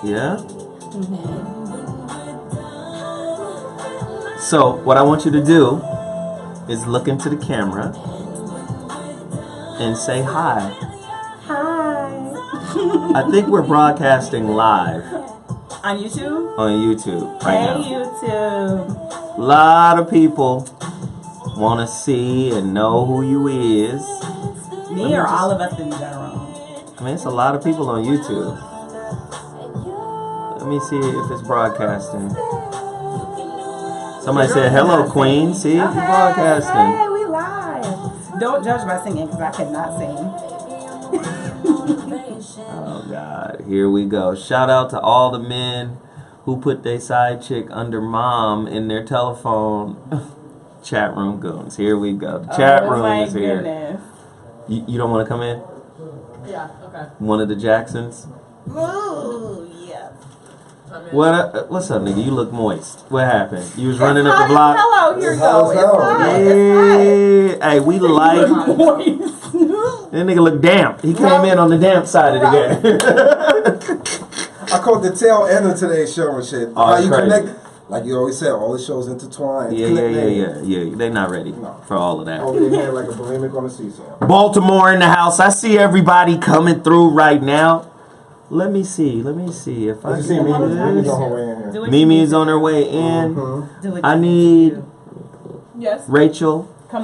Yeah? So, what I want you to do is look into the camera and say hi. Hi. I think we're broadcasting live. On YouTube? On YouTube right now. Hey, YouTube. A lot of people want to see and know who you is. Me or all of us in general? I mean, it's a lot of people on YouTube. Let me see if it's broadcasting. Somebody said, hello, Queen. See, it's broadcasting. Hey, we live. Don't judge my singing because I cannot sing. Oh, God. Here we go. Shout out to all the men who put their side chick under mom in their telephone. Chat room goons. Here we go. The chat room is here. Goodness. You don't want to come in? Yeah, okay. One of the Jacksons? Ooh, yeah. What's up, nigga? You look moist. What happened? You was running up the block? Hello, here you go. It's hot. Yeah. Hey, we like... That nigga look damp. He came in on the damp side of the game. I caught the tail end of today's show and shit. Oh, How you crazy. connect, like you always said, all the shows intertwined. Yeah. They not ready for all of that. Over their head like a bulimic on a seesaw. Baltimore in the house. I see everybody coming through right now. Let me see if I You see Mimi's on her way in here. Mimi is on her way in. I need Rachel to come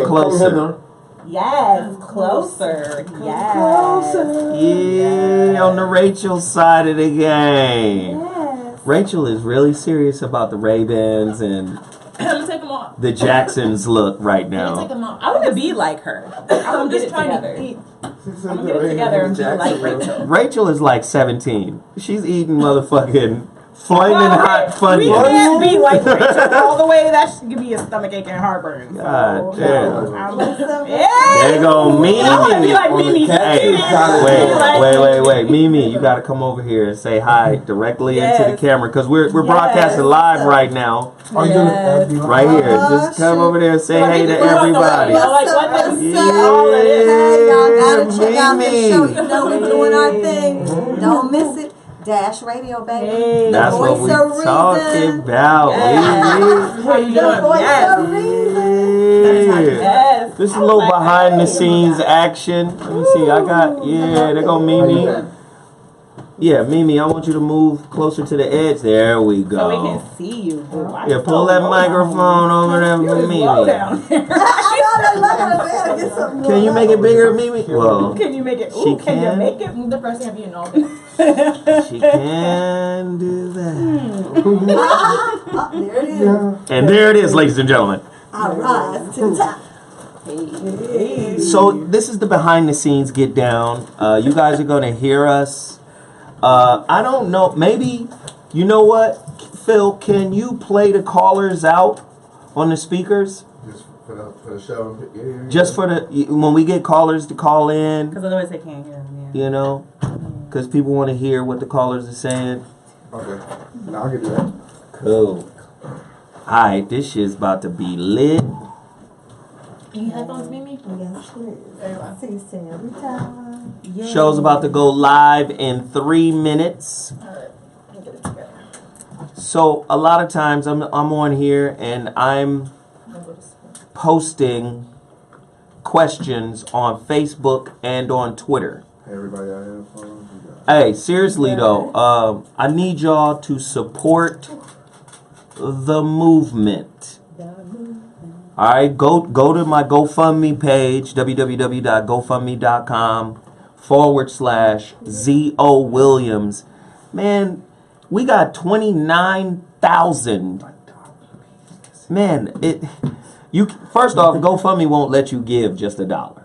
closer. Yes, closer. Yes. Closer. Yeah, on the Rachel side of the game. Yes. Rachel is really serious about the Ray-Bans and Take them off. the Jacksons look right now. Take them off. I want to be like her. I'm just just trying together. to eat. I'm gonna get it together and be like Rachel. Rachel is like 17. She's eating motherfucking flaming hot funny. We can't be like Rachel all the way. That should give me a stomach ache and heartburn. God damn. Yeah. There go Mimi. I want to be like Mimi. Hey, wait. Mimi, you got to come over here and say hi directly into the camera because we're broadcasting live right now. Are you doing Right here. Just come over there and say hey to everybody. Hey, y'all gotta check out the Mimi. show. You know we're doing our thing. Don't miss it. Dash Radio, baby. Hey. The That's what voice we of talking reason. about. How you The doing? voice Yes. of reason. Yes. This is a little behind the scenes action. Let me see. There go Mimi. Yeah, Mimi, I want you to move closer to the edge. There we go. So we can see you. Boo. Yeah, pull that microphone over there for Mimi. Slow down. Can you make it bigger, Mimi? Well, Can you make it? She Ooh, can you can. make it? The first thing I've eaten all she can do that. There it is. And there it is, ladies and gentlemen. I rise to the top. So this is the behind the scenes get down. You guys are going to hear us. I don't know. Maybe, you know what, Phil, can you play the callers out on the speakers? Just for the show. Yeah. Just for when we get callers to call in, Because otherwise they can't hear me. you know, because people want to hear what the callers are saying. Okay. Now I can do that. Cool. Alright, this shit's about to be lit. You headphones, Mimi? Yes, please. See you every time. Show's about to go live in 3 minutes. Alright, let me get it together. So a lot of times I'm on here and I'm posting questions on Facebook and on Twitter. Hey, everybody out here. Hey, seriously though, I need y'all to support the movement. Alright, go to my GoFundMe page, www.gofundme.com/ZO Williams. Man, we got 29,000. Man, first off, GoFundMe won't let you give just $1.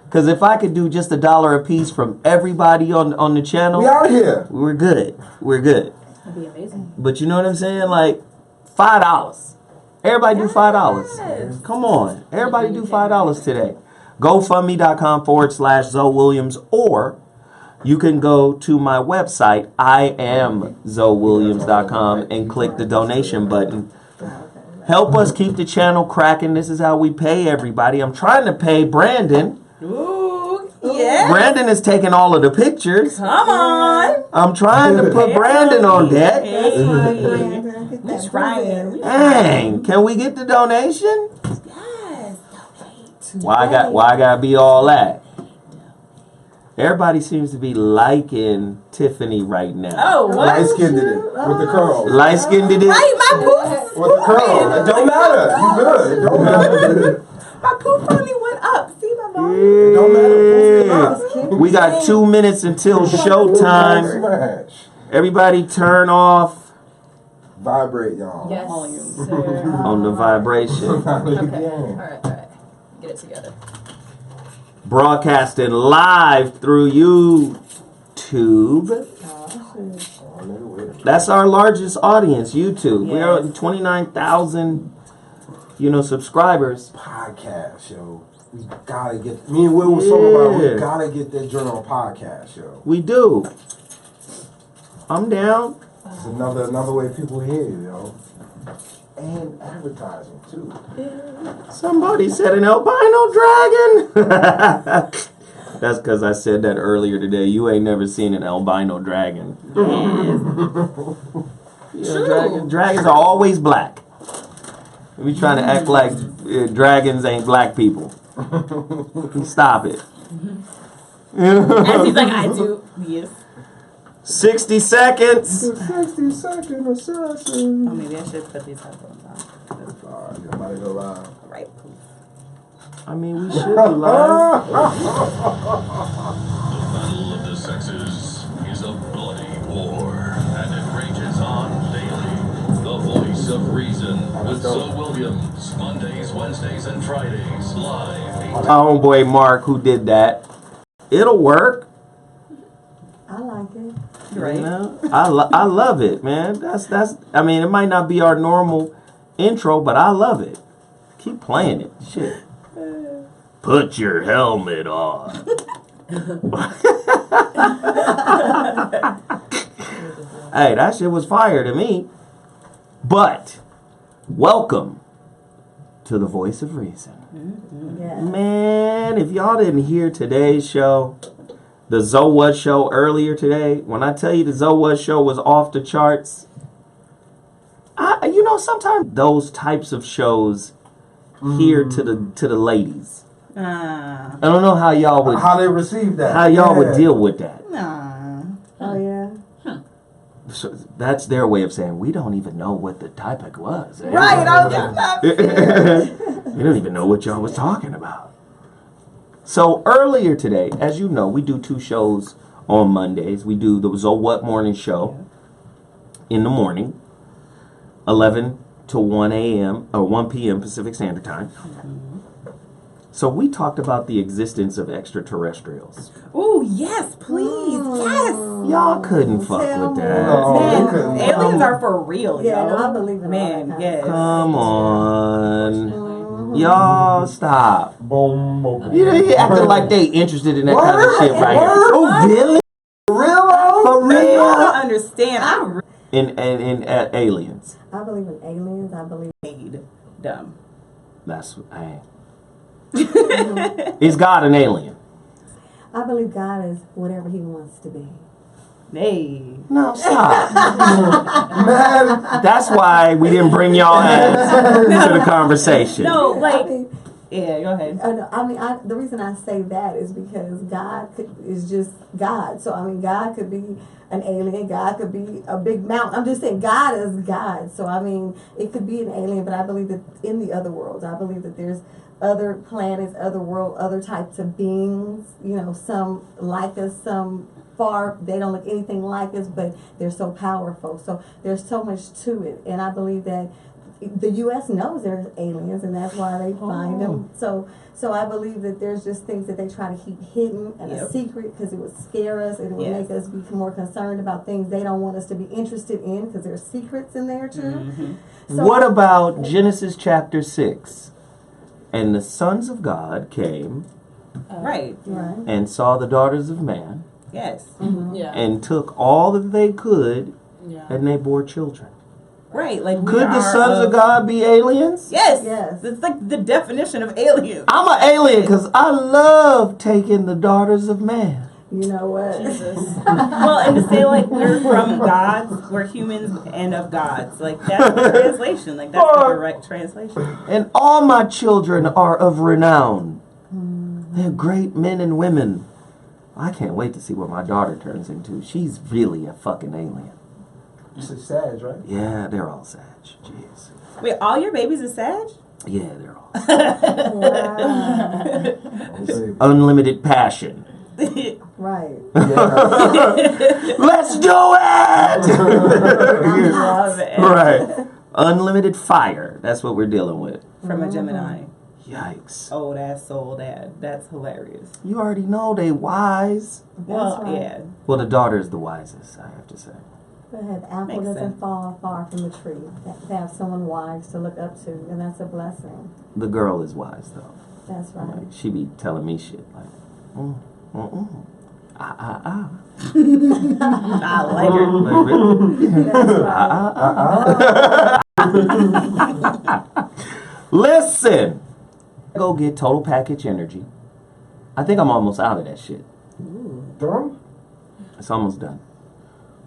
Because if I could do just $1 a piece from everybody on the channel, We out here. we're good. We're good. That'd be amazing. But you know what I'm saying? Like $5. Everybody do $5. Come on. Everybody do $5 today. GoFundMe.com/Zoe Williams, or you can go to my website, IamZoeWilliams.com, and click the donation button. Help us keep the channel cracking. This is how we pay everybody. I'm trying to pay Brandon. Ooh, Yeah. Brandon is taking all of the pictures. Come on. I'm trying to put Brandon on deck. That's right, Brandon. Get We that trying. booty. Dang, can we get the donation? Yes. Why I gotta be all that? Everybody seems to be liking Tiffany right now. Oh, what? Light skinned did it with the curls. Light skinned it is. Right, my poof. With the curls. It don't matter. You good. It don't matter. My poof finally went up. See my bone? It don't matter. Poof it up. We got 2 minutes until showtime. Smash. Everybody turn off Vibrate, y'all. Yes, Volume. sir. on the vibration. Okay. Alright. Get it together. Broadcasting live through YouTube. That's our largest audience, YouTube. We are at 29,000, subscribers. Podcast, yo. We gotta get. Me and Will was talking about it. We gotta get that journal on podcast, yo. We do. I'm down. It's another way people hear you, yo. And advertising too. Somebody said an albino dragon. That's because I said that earlier today. You ain't never seen an albino dragon. Dragons are always black. We trying to act like dragons ain't black people. Stop it. As he's like, I do. Yes. 60 seconds. 60-second assassin. Oh, maybe I should put these headphones on. Alright, you about to go live. Right. I mean, we should be live. The battle of the sexes is a bloody war, and it rages on daily. The voice of reason with Zoe Williams, Mondays, Wednesdays, and Fridays, live. Our homeboy Mark who did that. It'll work. I like it. Right. You know? I love it, man. That's I mean, it might not be our normal intro, but I love it. Keep playing it. Shit. Put your helmet on. Hey, that shit was fire to me. But welcome to the Voice of Reason. Yeah. Man, if y'all didn't hear today's show, the Zowa show earlier today, when I tell you the Zowa show was off the charts, sometimes those types of shows here to the ladies. I don't know how y'all would How they receive that. how y'all would deal with that. Nah. Oh yeah. So that's their way of saying we don't even know what the topic was. Right. I was just not. We don't even know what y'all was talking about. So earlier today, as you know, we do 2 shows on Mondays. We do the So What Morning Show in the morning, 11 to 1 a.m. or 1 p.m. Pacific Standard Time. So we talked about the existence of extraterrestrials. Ooh, yes, please. Yes. Y'all couldn't fuck Tell with me. that. No, Man, they couldn't. aliens are for real, Yeah, yo. no, I believe in all Man, that kind yes. Come on. Y'all stop. Boom, boom. You acting like they interested in that kind of shit right here. Word? Oh, really? Real? For You real? don't understand. I'm In aliens. I believe in aliens. I believe. really dumb. That's is God an alien? I believe God is whatever He wants to be. Hey. No, stop. Man, That's why we didn't bring y'all ass to the conversation. No, I like, mean, yeah, go ahead. the reason I say that is because God is just God. So God could be an alien. God could be a big mountain. I'm just saying God is God. So it could be an alien, but I believe that in the other worlds, I believe that there's other planets, other world, other types of beings. Some like us, some far. They don't look anything like us, but they're so powerful. So there's so much to it, and I believe that the U.S. knows there's aliens, and that's why they find them. So I believe that there's just things that they try to keep hidden and a secret because it would scare us and it would make us be more concerned about things they don't want us to be interested in because there's secrets in there too. So, What about Genesis chapter 6? And the sons of God came Right. Right. and saw the daughters of man Yes. Yeah. and took all that they could Yeah. and they bore children. Right, like we Could the are sons of God be aliens? Yes, Yes. it's like the definition of alien. I'm an alien because I love taking the daughters of man. You know what? Jesus. Well, and to say like we're from gods, we're humans and of gods, like that's the translation. Like that's the direct translation. And all my children are of renown. They're great men and women. I can't wait to see what my daughter turns into. She's really a fucking alien. You said Sag, right? Yeah, they're all Sag. Jeez. Wait, all your babies are Sag? Yeah, they're all Wow. Don't say- unlimited passion. Right. Yeah. Let's do it! Love it. Right. Unlimited fire. That's what we're dealing with. From a Gemini. Yikes. Old ass soul dad. That's hilarious. You already know they wise. Well, right. yeah. Well, the daughter is the wisest, I have to say. Go ahead. Apple Makes doesn't sense. fall far from the tree. To have someone wise to look up to, and that's a blessing. The girl is wise, though. That's right. Like, she be telling me shit like, I like her. Like, really? That's right. Listen. Go get Total Package Energy. I think I'm almost out of that shit. Done? It's almost done.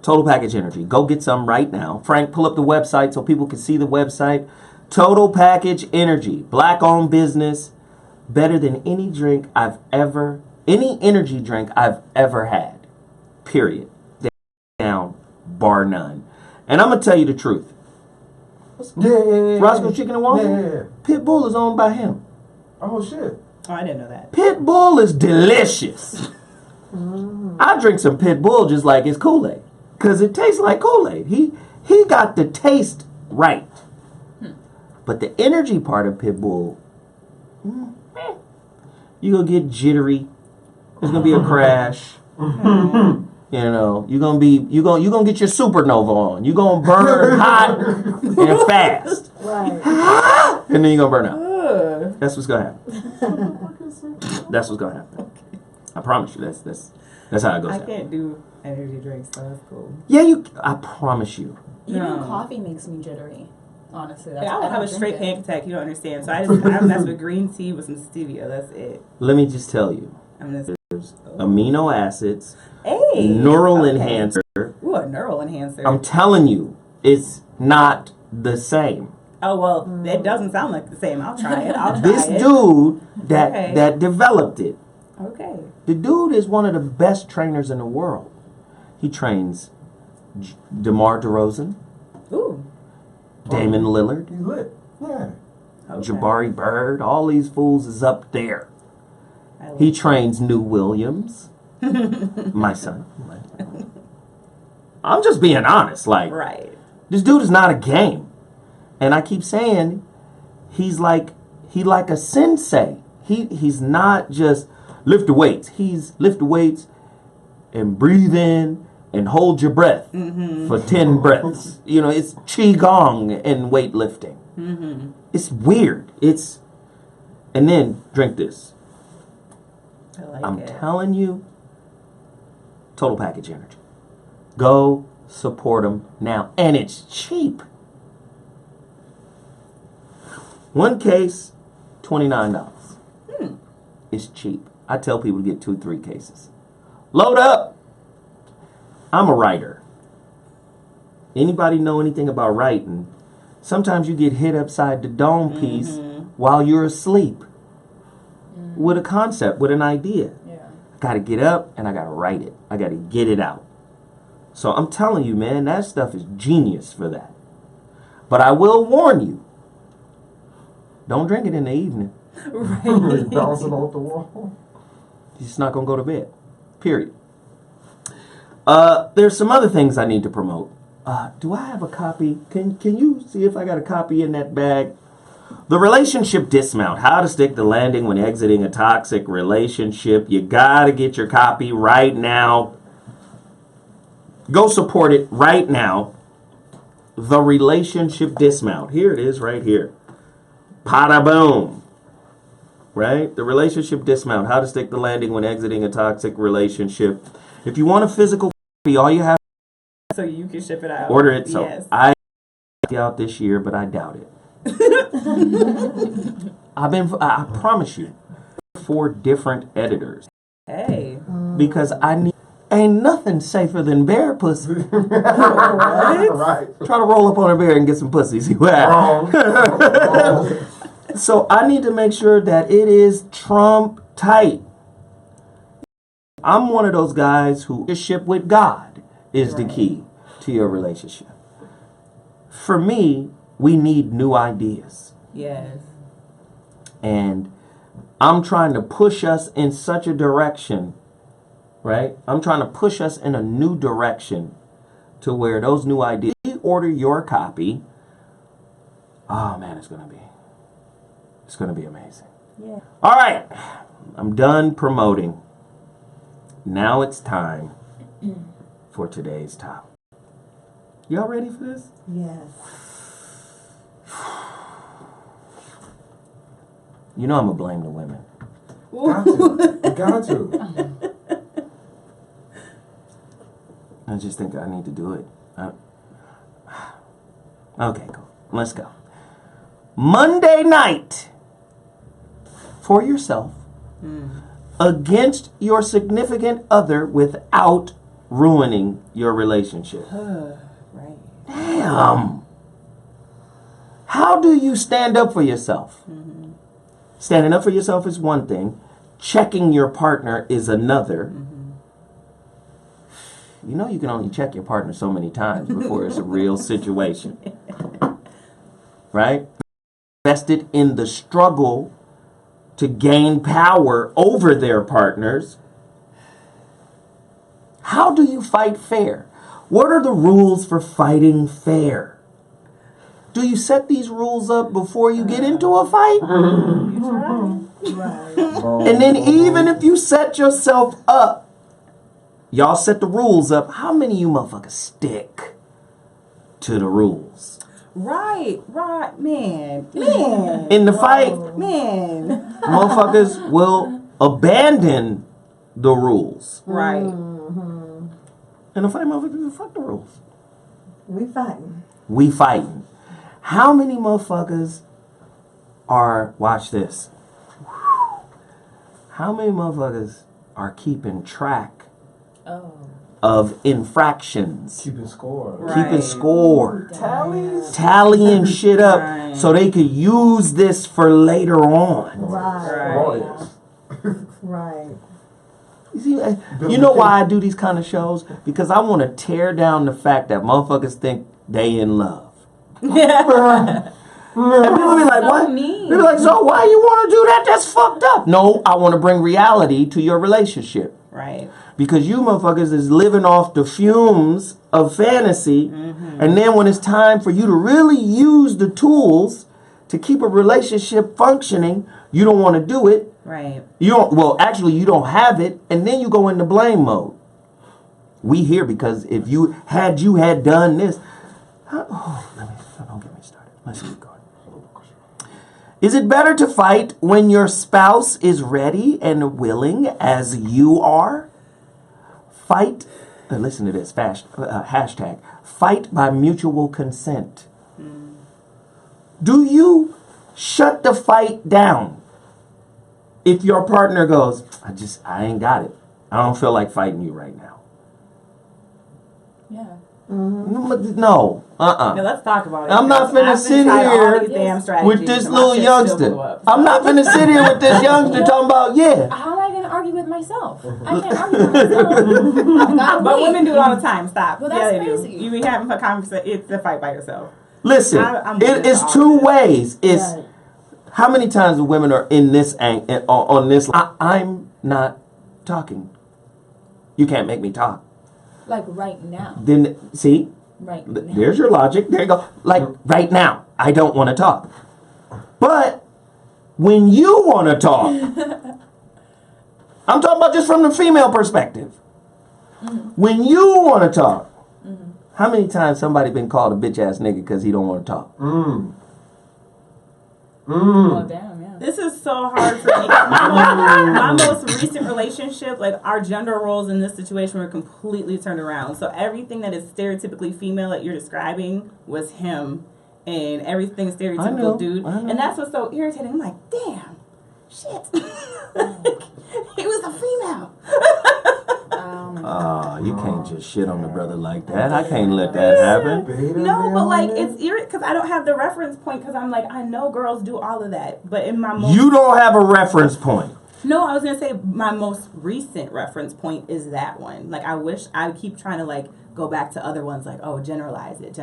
Total Package Energy. Go get some right now. Frank, pull up the website so people can see the website. Total Package Energy. Black-owned business. Better than any energy drink I've ever had. Period. Down, bar none. And I'm going to tell you the truth. Yeah. Roscoe Chicken and Waffle? Yeah. Pitbull is owned by him. Oh, shit. Oh, I didn't know that. Pitbull is delicious. I drink some Pitbull just like it's Kool-Aid. Because it tastes like Kool-Aid. He got the taste right. But the energy part of Pitbull, you're going to get jittery. There's going to be a crash. You know, you're going to get your supernova on. You're going to burn hot and fast. Right. And then you're going to burn out. Ugh. That's what's going to happen. That's what's going to happen. I promise you. That's how it goes I down. can't do energy drinks, so that's cool. Yeah, I promise you. Even No. coffee makes me jittery. Honestly, that's I would don't have a drink straight it. panic attack. You don't understand. So I mess with green tea with some stevia. That's it. Let me just tell you. I'm gonna. Amino acids, Hey. neural Okay. enhancer. Ooh, a neural enhancer. I'm telling you, it's not the same. Oh well, it doesn't sound like the same. I'll try it. I'll try This it. dude that Okay. that developed it. Okay. The dude is one of the best trainers in the world. He trains DeMar DeRozan, Ooh. Damon Lillard, He's lit. Yeah. Okay. Jabari Bird. All these fools is up there. I like He trains New Williams, my son. I'm just being honest. Like, right. this dude is not a game. And I keep saying he's like a sensei. He's not just lift the weights. He's lift the weights and breathe in and hold your breath for 10 breaths. You know, it's qigong and weightlifting. It's weird. And then drink this. I like I'm it. telling you, Total Package Energy. Go support them now. And it's cheap. One case, $29. It's cheap. I tell people to get 2-3 cases. Load up. I'm a writer. Anybody know anything about writing? Sometimes you get hit upside the dome piece while you're asleep with a concept, with an idea. Yeah. I got to get up and I got to write it. I got to get it out. So I'm telling you, man, that stuff is genius for that. But I will warn you, don't drink it in the evening. Right. Bouncing off the wall. You're just not going to go to bed. Period. There's some other things I need to promote. Do I have a copy? Can you see if I got a copy in that bag? The Relationship Dismount. How to Stick the Landing When Exiting a Toxic Relationship. You got to get your copy right now. Go support it right now. The Relationship Dismount. Here it is right here. Pada boom. Right? The Relationship Dismount. How to Stick the Landing When Exiting a Toxic Relationship. If you want a physical copy, all you have So you can ship it out. to order it. So yes. I out this year, but I doubt it. I promise you, 4 different editors. Hey. Because I need, ain't nothing safer than bear pussy. Right. Try to roll up on a bear and get some pussy. See what happens. Wrong. So I need to make sure that it is Trump tight. I'm one of those guys who relationship with God is the key to your relationship. For me, we need new ideas. Yes. And I'm trying to push us in such a direction, right? I'm trying to push us in a new direction to where those new ideas, order your copy. Oh man, it's going to be amazing. Yeah. All right. I'm done promoting. Now it's time for today's topic. Y'all ready for this? Yes. You know I'm going to blame the women. Got to. You got to. I just think I need to do it. Okay, cool. Let's go. Monday night for yourself against your significant other without ruining your relationship. Right. Damn. How do you stand up for yourself? Standing up for yourself is one thing. Checking your partner is another. You know you can only check your partner so many times before it's a real situation. Right? Invested in the struggle to gain power over their partners. How do you fight fair? What are the rules for fighting fair? Do you set these rules up before you get into a fight? Right. And then even if you set yourself up, y'all set the rules up, how many of you motherfuckers stick to the rules? Right, man. In the fight, Man. motherfuckers will abandon the rules. Right. In the fight, motherfuckers, fuck the rules. We fighting. We fighting. How many motherfuckers are, watch this, how many motherfuckers are keeping track of infractions? Keeping score. Right. Keeping score. Tallies. Tallying shit up Right. so they could use this for later on. Right. Audience. Right. You see, you know why I do these kind of shows? Because I want to tear down the fact that motherfuckers think they in love. And people be like, what? mean. People be like, so why you want to do that? That's fucked up. No, I want to bring reality to your relationship. Right. Because you motherfuckers is living off the fumes of fantasy. And then when it's time for you to really use the tools to keep a relationship functioning, you don't want to do it. Right. You don't, well, actually, you don't have it. And then you go into blame mode. We here because if you had done this. Don't get me started. Let's keep going. Is it better to fight when your spouse is ready and willing as you are? Fight, listen to this, hashtag, fight by mutual consent. Do you shut the fight down if your partner goes, I ain't got it. I don't feel like fighting you right now. Yeah. No, Now let's talk about it. I'm not finna I've been sit trying all here these damn with strategies this and my little shit still youngster. blew up. I'm not finna sit here with this youngster talking about, yeah. How am I going to argue with myself? I can't argue with myself. I gotta But wait. women do it all the time. Stop. Well, that's yeah, they crazy. do. You be having a conversation. It's a fight by yourself. Listen, I'm with it is all two this. ways. It's Right. how many times the women are in this on this. I'm not talking. You can't make me talk. Like right now. Then see, Right now. there's your logic. There you go. Like right now, I don't want to talk. But when you want to talk, I'm talking about just from the female perspective. When you want to talk, how many times somebody been called a bitch ass nigga because he don't want to talk? Oh, damn, yeah. This is so hard for me. My most recent relationship, like our gender roles in this situation were completely turned around. So everything that is stereotypically female that you're describing was him, and everything stereotypical dude. And that's what's so irritating. I'm like, damn, shit. He was a female. You can't just shit on the brother like that. I can't let that happen. No, but like it's irritating because I don't have the reference point because I'm like, I know girls do all of that, but in my most... You don't have a reference point. No, I was gonna say my most recent reference point is that one. Like I wish I keep trying to like go back to other ones like, oh, generalize it,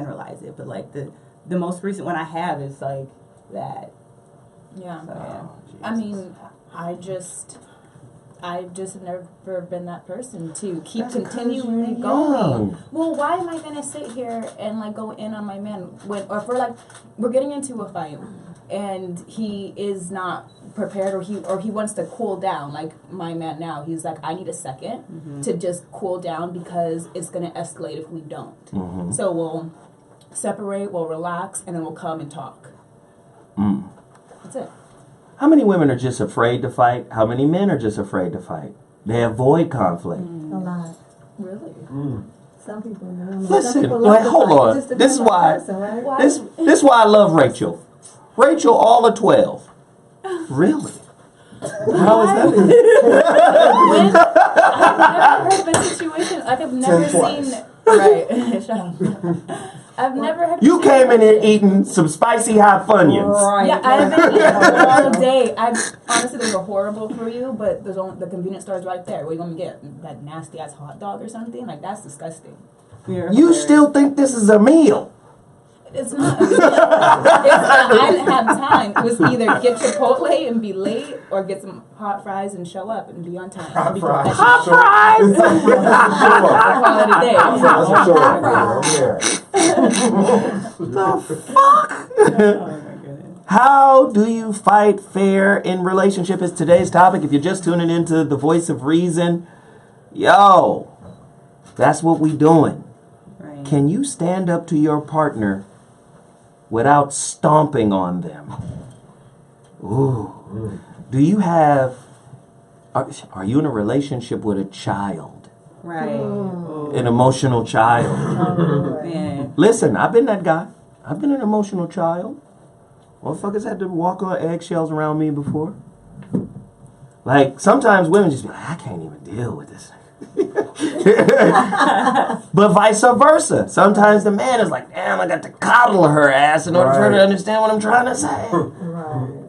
but like the most recent one I have is like that. Yeah. So, yeah. I mean, I've just never been that person to keep continually going. Well, why am I gonna sit here and like go in on my man when, or if we're getting into a fight and he is not prepared or he wants to cool down, like my man now, he's like, I need a second to just cool down because it's gonna escalate if we don't. So we'll separate, we'll relax, and then we'll come and talk. That's it. How many women are just afraid to fight? How many men are just afraid to fight? They avoid conflict. A lot. Really? Some people know. Listen, wait, hold on. This is why. This is why I love Rachel. Rachel, all of 12. Really? How is that? I've never heard of a situation. Like I've never seen. Right. Shut up. I've never had. You came in here eating some spicy hot Funyuns. Right. Yeah, I've been eating all day. Honestly, those are horrible for you, but there's only the convenience store is right there. What are you gonna get? That nasty ass hot dog or something? Like that's disgusting. You still think this is a meal? It's not. I didn't have time. It was either get Chipotle and be late, or get some hot fries and show up and be on time. Hot fries. Quality day. The fuck? How do you fight fair in relationship is today's topic. If you're just tuning into the Voice of Reason, yo, that's what we doing. Right. Can you stand up to your partner without stomping on them? Ooh. Do you have... Are you in a relationship with a child? Right. An emotional child? Man. Listen, I've been that guy. I've been an emotional child. Motherfuckers had to walk on eggshells around me before. Like, sometimes women just be like, I can't even deal with this. But vice versa. Sometimes the man is like, damn, I got to coddle her ass in order for her to understand what I'm trying to say.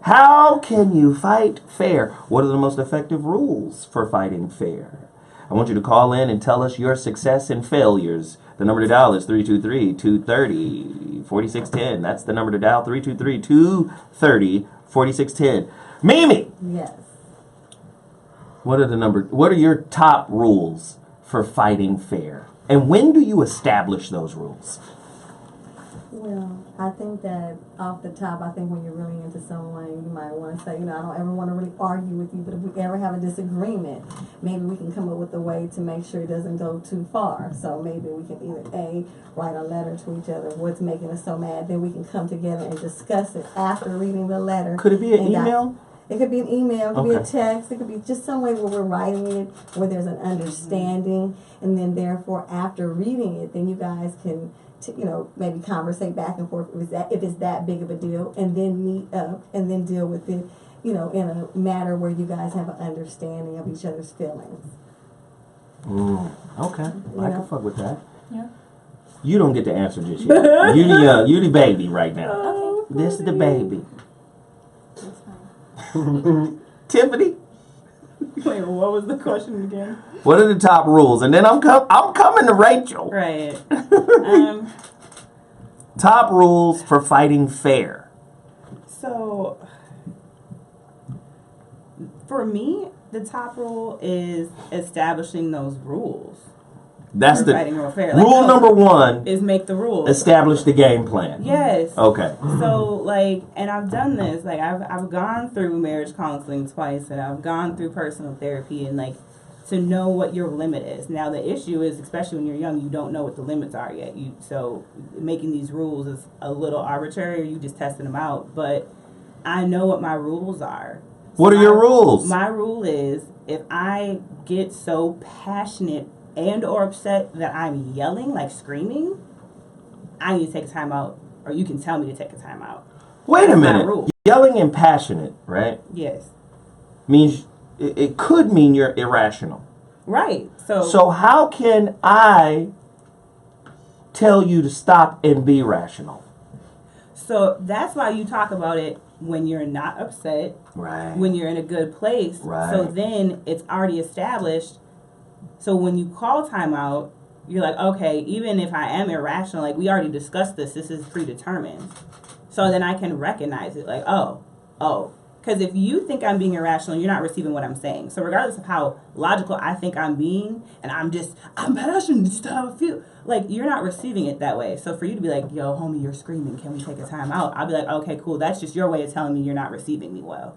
How can you fight fair? What are the most effective rules for fighting fair? I want you to call in and tell us your success and failures. The number to dial is 323-230-4610. That's the number to dial, 323-230-4610. Mimi! Yes. What are your top rules for fighting fair? And when do you establish those rules? Well, I think that off the top, I think when you're really into someone, you might want to say, I don't ever want to really argue with you, but if we ever have a disagreement, maybe we can come up with a way to make sure it doesn't go too far. So maybe we can either write a letter to each other, what's making us so mad, then we can come together and discuss it after reading the letter. Could it be an email? It could be an email, it could be a text, it could be just some way where we're writing it, where there's an understanding, and then therefore after reading it, then you guys can, maybe conversate back and forth if it's that big of a deal, and then meet up and then deal with it, in a manner where you guys have an understanding of each other's feelings. Okay, I can fuck with that. Yeah. You don't get to answer just yet. You the baby right now. Okay. This is the baby. That's fine. Tiffany, Wait, what was the question again? what are the top rules? And then I'm coming to Rachel. Right. Top rules for fighting fair. So, for me, the top rule is establishing those rules. That's for the fighting real fair. rule number one. Is make the rules. Establish the game plan. Yes. Okay. So, and I've done this. I've gone through marriage counseling twice, and I've gone through personal therapy, and to know what your limit is. Now, the issue is, especially when you're young, you don't know what the limits are yet. So making these rules is a little arbitrary, or you just testing them out. But I know what my rules are. What are your rules? My rule is if I get so passionate and or upset that I'm yelling, like screaming, I need to take a time out, or you can tell me to take a time out. Wait a That's my minute. rule. Yelling and passionate, right? Yes. Means it could mean you're irrational. Right. So how can I tell you to stop and be rational? So that's why you talk about it when you're not upset, Right. when you're in a good place. Right. So then it's already established. So when you call timeout, you're like, okay, even if I am irrational, like we already discussed this is predetermined. So then I can recognize it, like, oh. Because if you think I'm being irrational, you're not receiving what I'm saying. So regardless of how logical I think I'm being, and I'm passionate, this is how I feel. Like, you're not receiving it that way. So for you to be like, yo, homie, you're screaming, can we take a time out? I'll be like, okay, cool. That's just your way of telling me you're not receiving me well.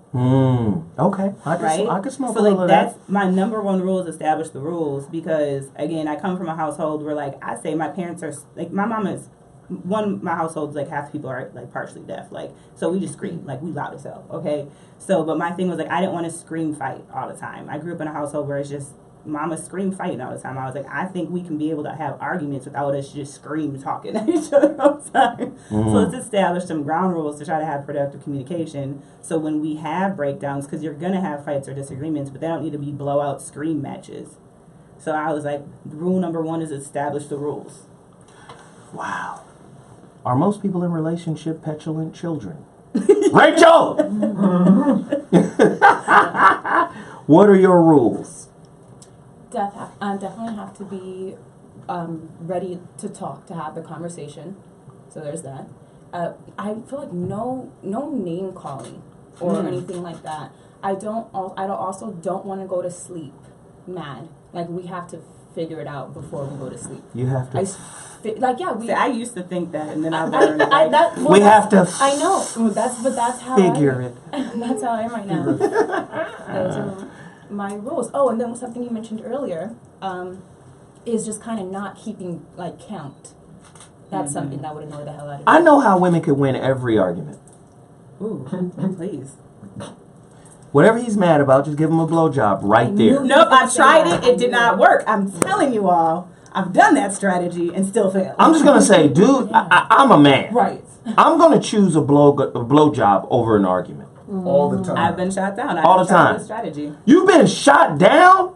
Okay. I can smoke So a little of that's that. my number one rule is establish the rules, because again, I come from a household where like I say my parents are like, my mom is my household's like half the people are like partially deaf, like, so we just scream, like we loud as hell, okay? So but my thing was like I didn't want to scream fight all the time. I grew up in a household where it's just mama scream fighting all the time. I was like, I think we can be able to have arguments without us just scream talking at each other all the time. So let's establish some ground rules to try to have productive communication. So when we have breakdowns, because you're gonna have fights or disagreements, but they don't need to be blowout scream matches. So I was like, rule number one is establish the rules. Wow. Are most people in relationship petulant children? Rachel! What are your rules? Definitely have to be ready to talk, to have the conversation. So there's that. I feel like no name calling or anything like that. I also don't want to go to sleep mad. Like we have to figure it out before we go to sleep. You have to. See, I used to think that, and then I learned we have to. I know. That's how figure it. That's how I am right now. Those are my rules. Oh, and then something you mentioned earlier is just kind of not keeping like count. That's something that would annoy the hell out of me. I know how women could win every argument. Ooh, please. Whatever he's mad about, just give him a blowjob right there. Nope, I tried it. It did not work. I'm telling you all. I've done that strategy and still failed. I'm just gonna say, dude, I'm a man. Right. I'm gonna choose a blowjob over an argument. All the time. I've been shot down. All the time. This strategy. You've been shot down?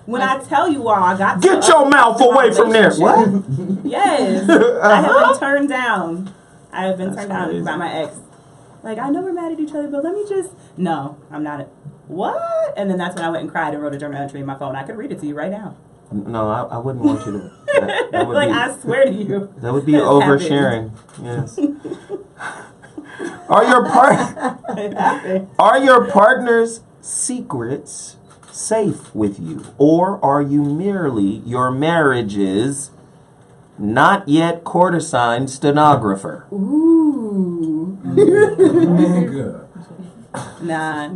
When I tell you all, I got Get your mouth away from there. What? Yes, I have been turned down. I have been That's turned down crazy. by my ex. Like, I know we're mad at each other, but let me just... No, I'm not. What? And then that's when I went and cried and wrote a journal entry in my phone. I could read it to you right now. No, I wouldn't want you to. That would Like, be, I swear to you. that would be It oversharing. Yes. Are your partner's secrets safe with you, or are you merely your marriage's not yet courtesan stenographer? Ooh. Nigga. Nah.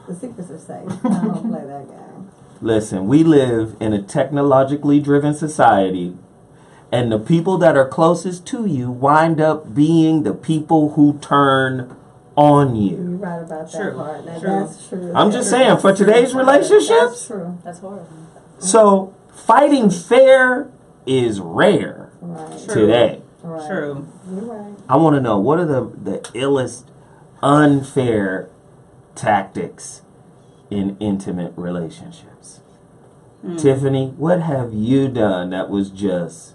The secrets are safe. I don't play that game. Listen, we live in a technologically driven society, and the people that are closest to you wind up being the people who turn on you. You're right about that True. part. Now, True. that's true. I'm just saying, for today's That's relationships, true. That's horrible. so fighting fair is rare Right. True. today. Right. True. You're right. I want to know, what are the illest unfair tactics in intimate relationships? Tiffany, what have you done that was just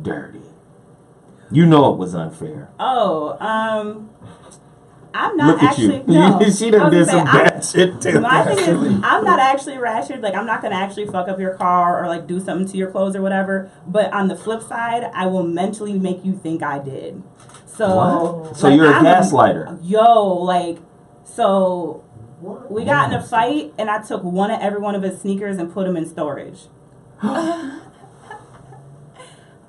dirty? You know it was unfair. Oh, I'm not Look at actually... you. No. She done I was did gonna some say, bad shit too. My thing is, I'm not actually ratchet. Like, I'm not going to actually fuck up your car or, like, do something to your clothes or whatever. But on the flip side, I will mentally make you think I did. So, What? So like, you're a I'm gaslighter. So we got in a fight, and I took every one of his sneakers and put them in storage. I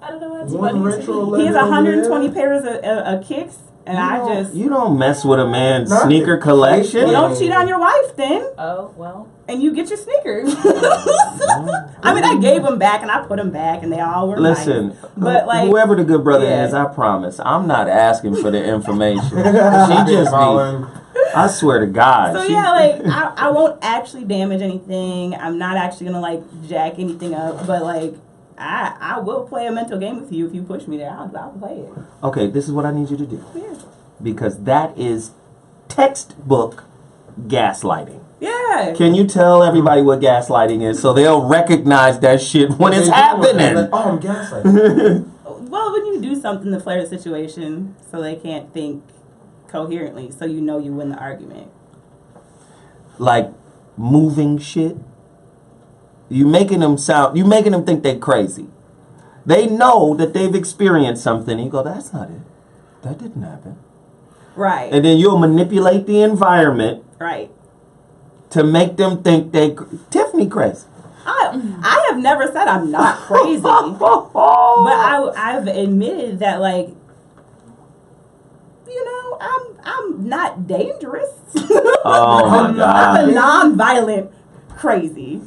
don't know what to One do. retro He has leather over 120 there. pairs of kicks, And you don't mess with a man's Nothing. sneaker collection. you don't cheat on your wife then, Oh, well. and you get your sneakers. I mean, I gave them back and I put them back, and they all were Listen, nice. But like, whoever the good brother yeah. is, I promise, I'm not asking for the information. She just be. I swear to God. so she- yeah, like I won't actually damage anything. I'm not actually gonna like jack anything up, but like I will play a mental game with you if you push me there. I'll play it. Okay, this is what I need you to do. Yeah. Because that is textbook gaslighting. Yeah. Can you tell everybody what gaslighting is so they'll recognize that shit when it's happening? Like, oh, I'm gaslighting. Well, when you do something to flare the situation so they can't think coherently, so you know you win the argument. Like moving shit. You making them think they crazy. They know that they've experienced something. And you go, that's not it. That didn't happen. Right. And then you'll manipulate the environment Right. to make them think Tiffany crazy. I have never said I'm not crazy, but I've admitted that, like, you know, I'm not dangerous. Oh my God. I'm a non-violent crazy.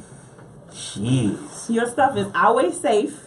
Jeez. Your stuff is always safe.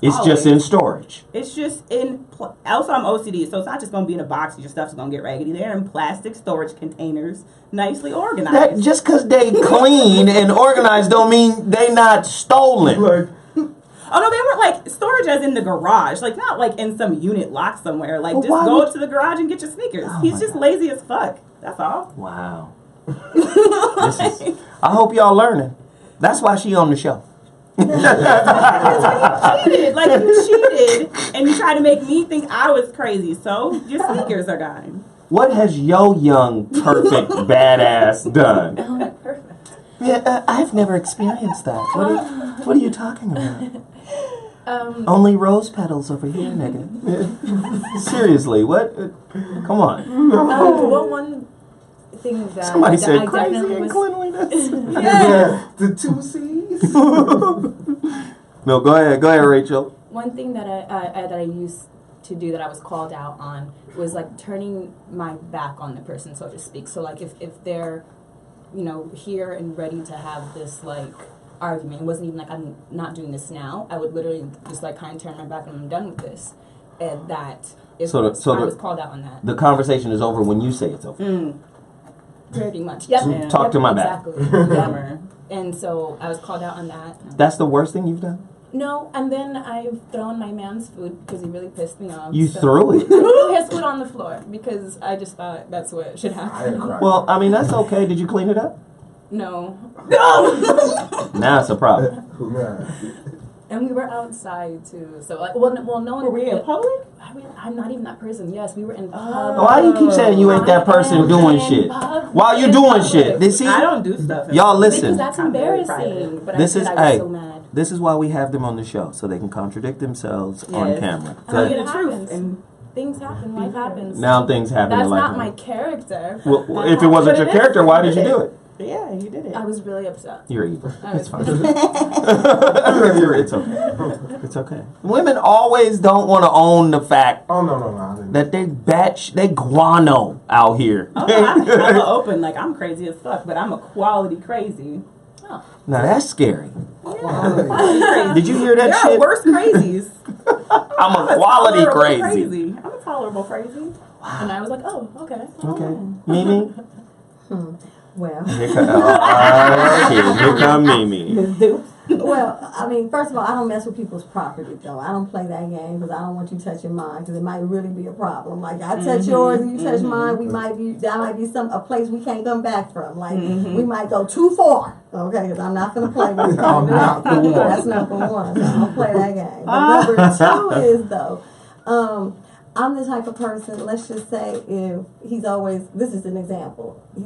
It's just in storage. It's just in. Also, I'm OCD, so it's not just gonna be in a box. Your stuff's gonna get raggedy. They're in plastic storage containers, nicely organized. That just because they clean and organized don't mean they not stolen. Like, Oh no, they weren't like storage as in the garage, like not like in some unit locked somewhere. Like But just why go would- to the garage and get your sneakers. Oh He's my just God. lazy as fuck. That's all. Wow. I hope y'all learning. That's why she on the show. Cheated, like you cheated, and you tried to make me think I was crazy. So your sneakers are gone. What has yo young perfect badass done? Perfect. Yeah, I've never experienced that. What are you talking about? Um, Only rose petals over here, nigga. Seriously, what? Come on. well, one thing that Somebody that said I crazy definitely and was cleanliness. yeah, the 2 C's. No, go ahead, Rachel. one thing that I used to do that I was called out on was like turning my back on the person, so to speak. So like if they're, you know, here and ready to have this like argument, it wasn't even like I'm not doing this now. I would literally just like kind of turn my back and I'm done with this. And that is I was called out on that. The conversation is over when you say it's over. Pretty much. Yep. Yeah. Talk to my back. Exactly. Bummer. And so I was called out on that. That's the worst thing you've done? No, and then I've thrown my man's food because he really pissed me off. You so. threw it? I threw his food on the floor because I just thought that's what should I had happen. cried. Well, I mean, that's okay. Did you clean it up? No. Now it's a problem. Yeah. And we were outside too. So like, well, no one. Were we in public? I'm not even that person. Yes, we were in pub. Why do you keep saying you ain't that person doing shit? While you doing shit. See? I don't do stuff. Y'all listen. Because that's I'm very embarrassing. But This I is was hey. so mad. This is why we have them on the show so they can contradict themselves on Yes. camera. Tell you the the truth truth. and Things happen. Life happens. Now things happen That's in life. not my character. Well, if it wasn't But your it is. character, why did you do it? Yeah, you did it. I was really upset. You're evil. I It's was fine. It's okay. It's okay. Women always don't want to own the fact Oh, no, I didn't. that they guano out here. Oh, I'm open. Like I'm crazy as fuck, but I'm a quality crazy. Oh. Now that's scary. Quality. Crazy. Did you hear that There shit? are worse crazies. I'm a quality tolerable crazy. I'm a tolerable crazy. And I was like, oh, okay. Okay. Mimi? Well, Here come Mimi. well, I mean, first of all, I don't mess with people's property, though. I don't play that game because I don't want you touching mine because it might really be a problem. Like, I touch yours and you touch mine, that might be a place we can't come back from. Like, we might go too far, okay, because I'm not going to play with you. I'm not the one. That's number one. So I don't play that game. But number two is, though, I'm the type of person, let's just say if he's always, this is an example, he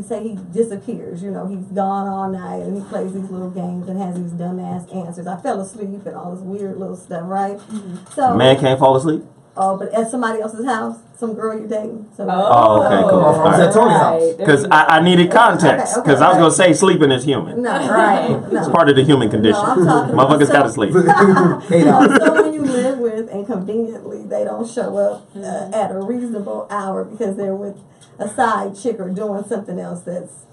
disappears, you know, he's gone all night and he plays these little games and has these dumbass answers. I fell asleep and all this weird little stuff, right? So, Man can't fall asleep? oh, but at somebody else's house, some girl you're dating. So, Oh, okay, cool. I was at Tony's house. Because I needed context. Okay, Because I was going to say sleeping is human. No, right. It's No. part of the human condition. No, I'm talking about Motherfuckers got to sleep. 8 hours. So when you live with, and conveniently they don't show up at a reasonable hour because they're with a side chick or doing something else that's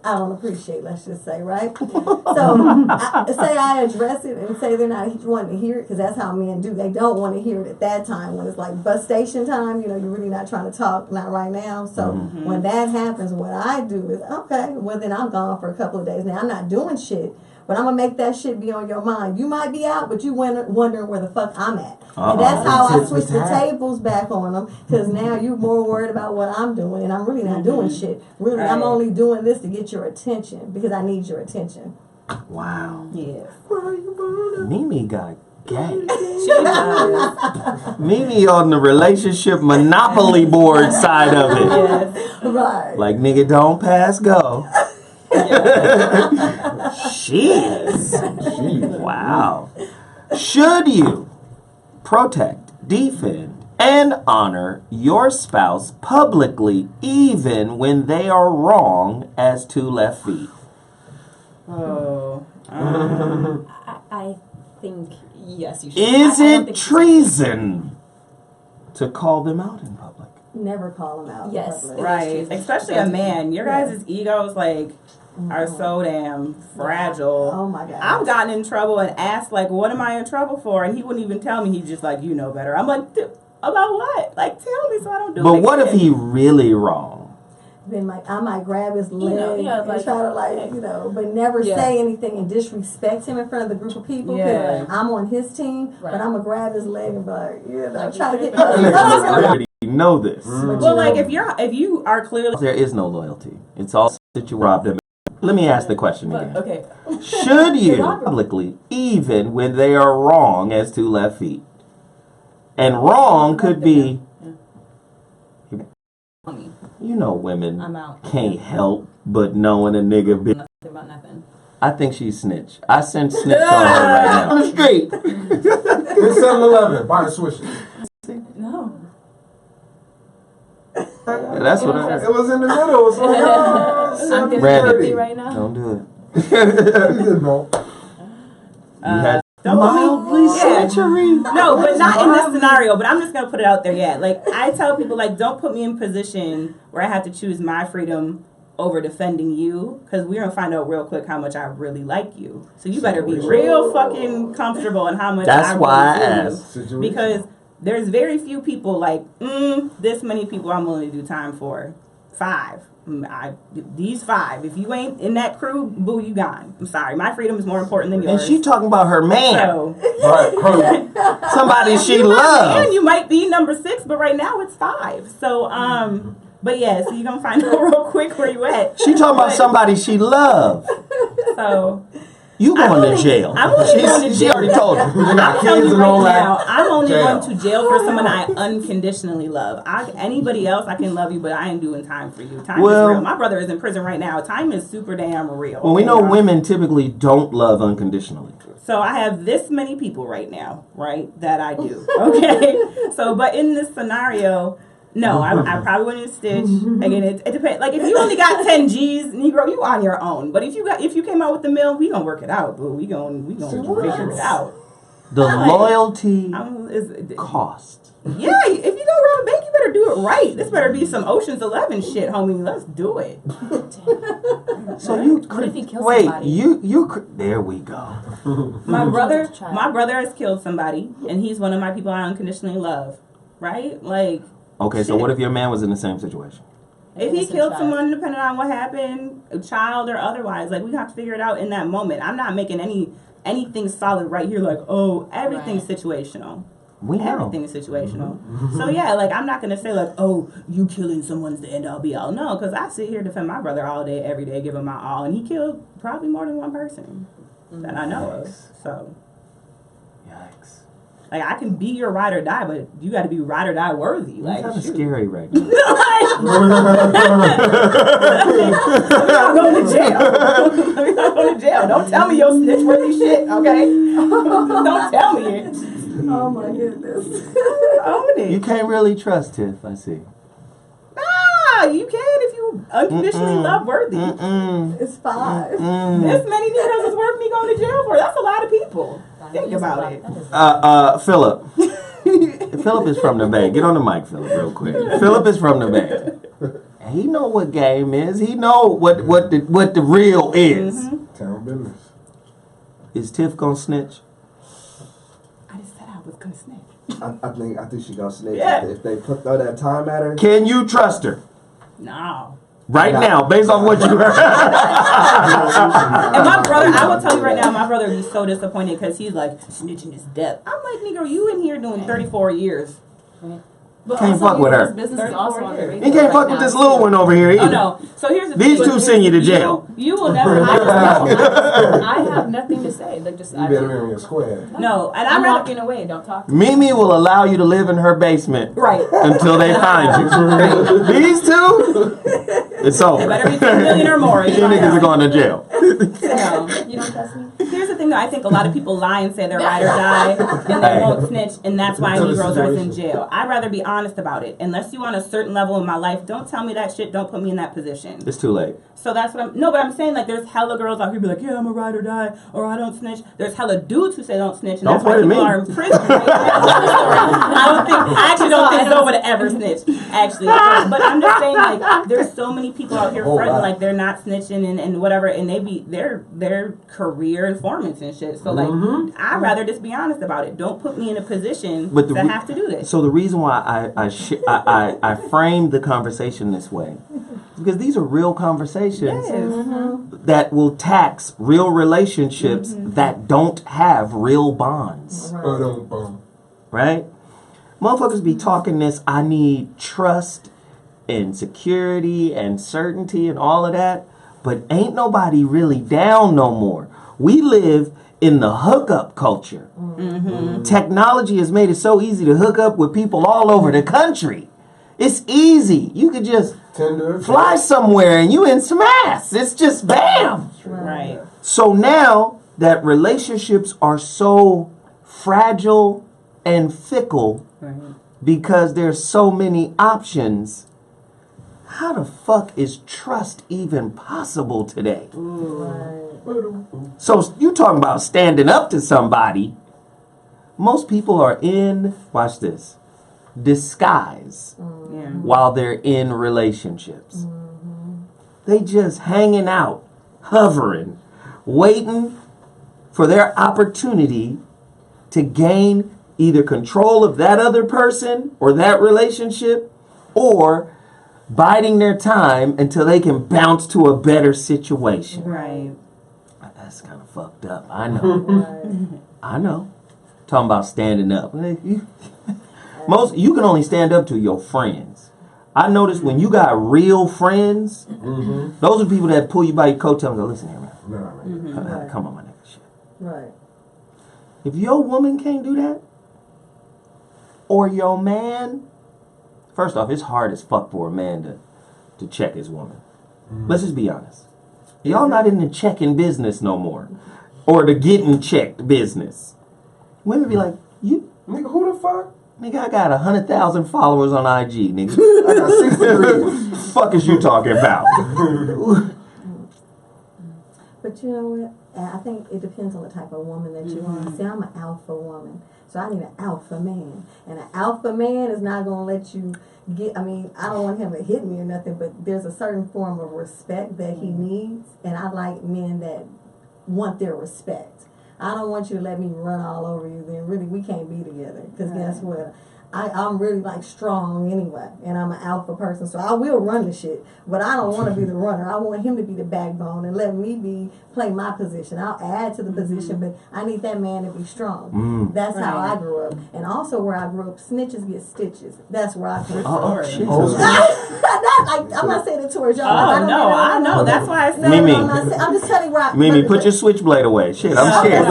I don't appreciate, let's just say, right? So, say I address it and say they're not wanting to hear it, because that's how men do. They don't want to hear it at that time when it's like bus station time, you're really not trying to talk, not right now. So, when that happens, what I do is, okay, well, then I'm gone for a couple of days. Now, I'm not doing shit, but I'm going to make that shit be on your mind. You might be out, but you wondering where the fuck I'm at. And that's how I switch the tables back on them, because now you're more worried about what I'm doing, and I'm really not doing shit. Really, I'm only doing this to get your attention, because I need your attention. Wow. Yeah. Mimi got gay. She does. Mimi on the relationship monopoly board side of it. Yes. Right. Like, nigga, don't pass go. Jeez. Wow. Should you protect, defend, and honor your spouse publicly even when they are wrong as 2 left feet? Oh. I think yes, you should. Is I don't it think treason to call them out in public? Never call them out. Yes. in public. Right. Especially a man. Your guys' egos, like, are so damn fragile. Oh my God. I've gotten in trouble and asked, like, what am I in trouble for? And he wouldn't even tell me. He's just like, you know better. I'm like, about what? Like, tell me so I don't do it But what if again. he really wrong? Then I might grab his leg yeah, and like, try to but never Yeah. say anything and disrespect him in front of the group of people. 'Cause Yeah. I'm on his team, Right. but I'm gonna grab his leg and be like, try to get. I already know this. Well, like, if you are clearly... There is no loyalty. It's all that you robbed him. Let me ask the question again. Okay. Should you publicly, even when they are wrong as 2 left feet? And wrong could be, women I'm out. can't help but knowing a nigga be. Nothing about nothing. I think she's snitch. I sent snitch on her right now. On the street. It's 7-Eleven. Buy the switches. No. That's what I. It was in the middle. It's like, I'm getting Randy. thirsty right now. Don't do it. You didn't know. You had Don't mildly Yeah. century. No, but not in this scenario. But I'm just gonna put it out there. Yeah, like I tell people, like, don't put me in a position where I have to choose my freedom over defending you, because we're gonna find out real quick how much I really like you. So you better be real fucking comfortable in how much That's I why I really asked. do you. Because there's very few people like this many people I'm willing to do time for. 5. These 5. If you ain't in that crew, boo, you gone. I'm sorry. My freedom is more important than yours. And she talking about her man. So, Right. Somebody she you loves. you might be number 6, but right now it's 5. So, but yeah, so you're gonna find out real quick where you at. She talking about somebody she loves. So You going to jail. I'm only going to She jail. already told you. You got I'm telling kids you and all right that. now, I'm only Jail. going to jail for someone I unconditionally love. Anybody else, I can love you, but I ain't doing time for you. Time is real. My brother is in prison right now. Time is super damn real. Well, we know women typically don't love unconditionally. So I have this many people right now, right, that I do. Okay? So, but in this scenario, no, I probably wouldn't stitch. Again, it depends. Like, if you only got 10 G's, Negro, you on your own. But if you came out with the mill, we gonna work it out, boo. We gonna figure it out. The loyalty Is cost. Yeah, if you go rob a bank, you better do it right. This better be some Ocean's 11 shit, homie. Let's do it. So you What if he kills wait, somebody? you there we go. My brother Child. has killed somebody, and he's one of my people I unconditionally love. Right? Like, Okay, so what if your man was in the same situation? if he Innocent killed child. someone, depending on what happened, a child or otherwise, like, we have to figure it out in that moment. I'm not making anything solid right here. Like, oh, everything's situational. We know. Everything is situational. So yeah, like, I'm not gonna say like, oh, you killing someone's the end all be all. No, because I sit here defend my brother all day, every day, give him my all, and he killed probably more than one person that I know of. So, Yikes. like, I can be your ride or die, but you got to be ride or die worthy. You're Like, kind of shoot. scary right now. We're not going to jail. We're not going to jail. Don't tell me your snitch worthy shit, okay? Don't tell me it. Oh my goodness. Own it. You can't really trust Tiff, I see. Ah, you can if you unconditionally love worthy. It's 5. This many niggas is worth me going to jail for. That's a lot of people. Think about it. Philip, Philip is from the Bay. Get on the mic, Philip, real quick. Philip is from the Bay. He know what game is. He know what the real is. Town business. Is Tiff gonna snitch? I just said I was gonna snitch. I think she gonna snitch Yeah. if they throw that time at her. Can you trust her? No. Right now, based on what you heard. And my brother, I will tell you right now, my brother would be so disappointed because he's like, snitching is death. I'm like, nigga, you in here doing 34 years. But Can't also, fuck with her. Business is also on the radio You can't right fuck with now, this too. little one over here either. Oh no. So here's the These thing. two send you to jail. You will never. I have nothing to say. Like just You better be on your square. No, and I'm I'm walking away. Don't talk to me. Mimi will allow you to live in her basement right. until they find you. These two, it's over. It better be $2 million or more. You niggas are going to jail. No. You don't trust me? Here's the thing though, I think a lot of people lie and say they're ride or die and they won't snitch, and that's why Negroes are in jail. I'd rather be honest about it. Unless you on a certain level in my life, don't tell me that shit, don't put me in that position. It's too late. So that's what but I'm saying, like, there's hella girls out here be like, yeah, I'm a ride or die, or I don't snitch. There's hella dudes who say don't snitch, and Don't that's why play people me. are in prison. I actually don't think Zoe would ever snitch, actually. But I'm just saying, like, there's so many people out here fronting like they're not snitching and whatever, and they're career informants and shit. So, like, I'd rather just be honest about it. Don't put me in a position to have to do this. So the reason why I framed the conversation this way is because these are real conversations that will tax real relationships that don't have real bonds. Right? Motherfuckers be talking this, I need trust and security and certainty and all of that, but ain't nobody really down no more. We live in the hookup culture. Technology has made it so easy to hook up with people all over the country. It's easy. You could just fly somewhere and you in some ass. It's just bam. Right. So now that relationships are so fragile and fickle because there's so many options, how the fuck is trust even possible today? So you talking about standing up to somebody. Most people are in, watch this, disguise while they're in relationships. They just hanging out, hovering, waiting for their opportunity to gain either control of that other person or that relationship, or biding their time until they can bounce to a better situation. Right. That's kind of fucked up. I know. I know. Talking about standing up. You can only stand up to your friends. I noticed when you got real friends, those are people that pull you by your coattails and go, listen here, man. Come on, my nigga. Shit. Right. If your woman can't do that, or your man, first off, it's hard as fuck for a man to check his woman. Let's just be honest. Y'all not in the checking business no more. Or the getting checked business. Women be like, you Nigga, who the fuck? nigga, I got 100,000 followers on IG, nigga. I got 63. Fuck is you talking about? But you know what? I think it depends on the type of woman that you are. See, I'm an alpha woman. So I need an alpha man. And an alpha man is not going to let you get, I don't want him to hit me or nothing, but there's a certain form of respect that he needs. And I like men that want their respect. I don't want you to let me run all over you. Then really we can't be together. Because guess what? I'm really like strong anyway, and I'm an alpha person, so I will run the shit. But I don't want to be the runner. I want him to be the backbone and let me play my position. I'll add to the position, but I need that man to be strong. That's how I grew up, and also where I grew up, snitches get stitches. That's where I grew up. Oh, shit. I'm not saying it towards y'all. I know. That's why I said. Mimi. I'm just telling you where I. Mimi, put your switchblade away. Shit, I'm scared.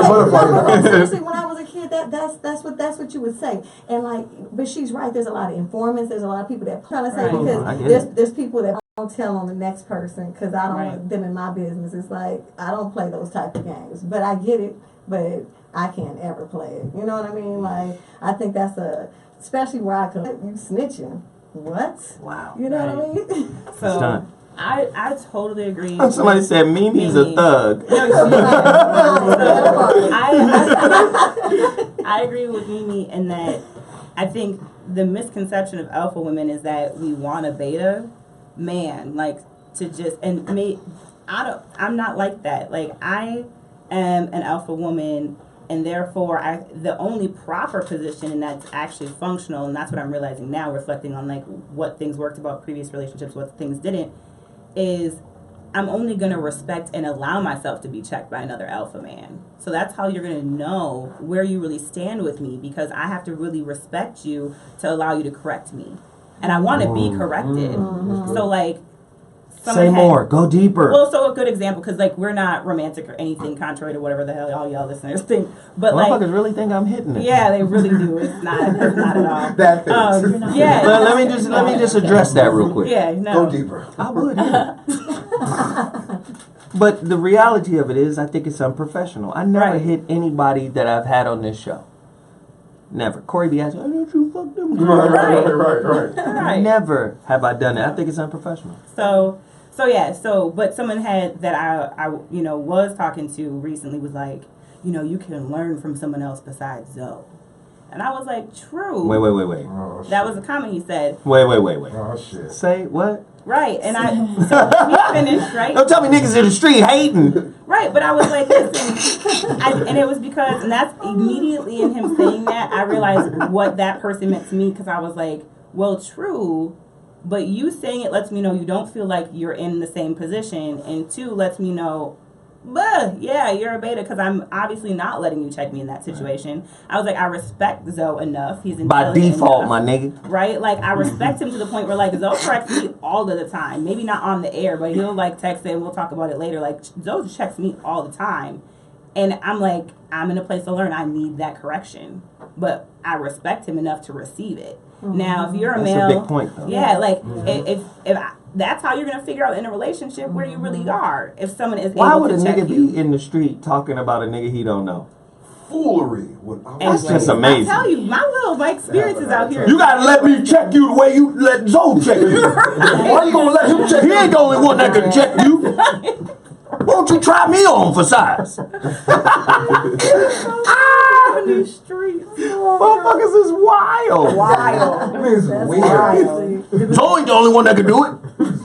Seriously, when I was a kid, that's what you would say, and like. But she's right. There's a lot of informants. There's a lot of people that trying to say because there's people that don't tell on the next person because I don't want them in my business. It's like I don't play those type of games. But I get it. But I can't ever play it. You know what I mean? Like I think that's especially where I could you snitching. What? Wow. You know what I mean? So I totally agree. Somebody said Mimi's a thug. No, I agree with Mimi in that I think the misconception of alpha women is that we want a beta man, like to just and me. I'm not like that. Like I am an alpha woman, and therefore the only proper position, and that's actually functional, and that's what I'm realizing now, reflecting on like what things worked about previous relationships, what things didn't, is I'm only going to respect and allow myself to be checked by another alpha man. So that's how you're going to know where you really stand with me, because I have to really respect you to allow you to correct me. And I want to be corrected. So like, say more, go deeper. Well, so a good example, because like we're not romantic or anything contrary to whatever the hell all y'all listeners think. But motherfuckers like, really think I'm hitting it. yeah, they really do. It's not at all. Bad things. Yeah. But let me just address that real quick. Yeah, no. Go deeper. I would. Yeah. But the reality of it is, I think it's unprofessional. I never Right. hit anybody that I've had on this show. Never. Corey be asking, "Don't you fuck them?" Right. Right. Never have I done it. I think it's unprofessional. But someone had that I was talking to recently was like, you can learn from someone else besides Zoe. And I was like, true. Wait. Oh, That shit. was a comment he said. Wait. Oh shit. Say what? Right. And so he finished, right? Don't tell me niggas in the street hating. Right, but I was like, listen, and it was because, and that's immediately in him saying that, I realized what that person meant to me, because I was like, well, true, but you saying it lets me know you don't feel like you're in the same position, and two, lets me know, yeah, you're a beta, because I'm obviously not letting you check me in that situation. I was like, I respect Zoe enough. He's By intelligent default, enough, my nigga. right? Like, I respect him to the point where, like, Zoe corrects me all of the time. Maybe not on the air, but he'll, like, text it, and we'll talk about it later. Like, Zoe checks me all the time. And I'm like, I'm in a place to learn. I need that correction. But I respect him enough to receive it. Now, if you're a That's male... a big point, though. Yeah, like, that's how you're going to figure out in a relationship where you really are. If someone is Why able would to a check nigga you. be in the street talking about a nigga he don't know? Foolery. That's just amazing. I tell you, my experiences out here. You gotta let me check you the way you let Zoe check you. Why you gonna let him check you? He ain't the only one that can check you. Won't you try me on for size? On these streets. Motherfuckers is wild. Niggas weird. Zoe ain't the only one that can do it.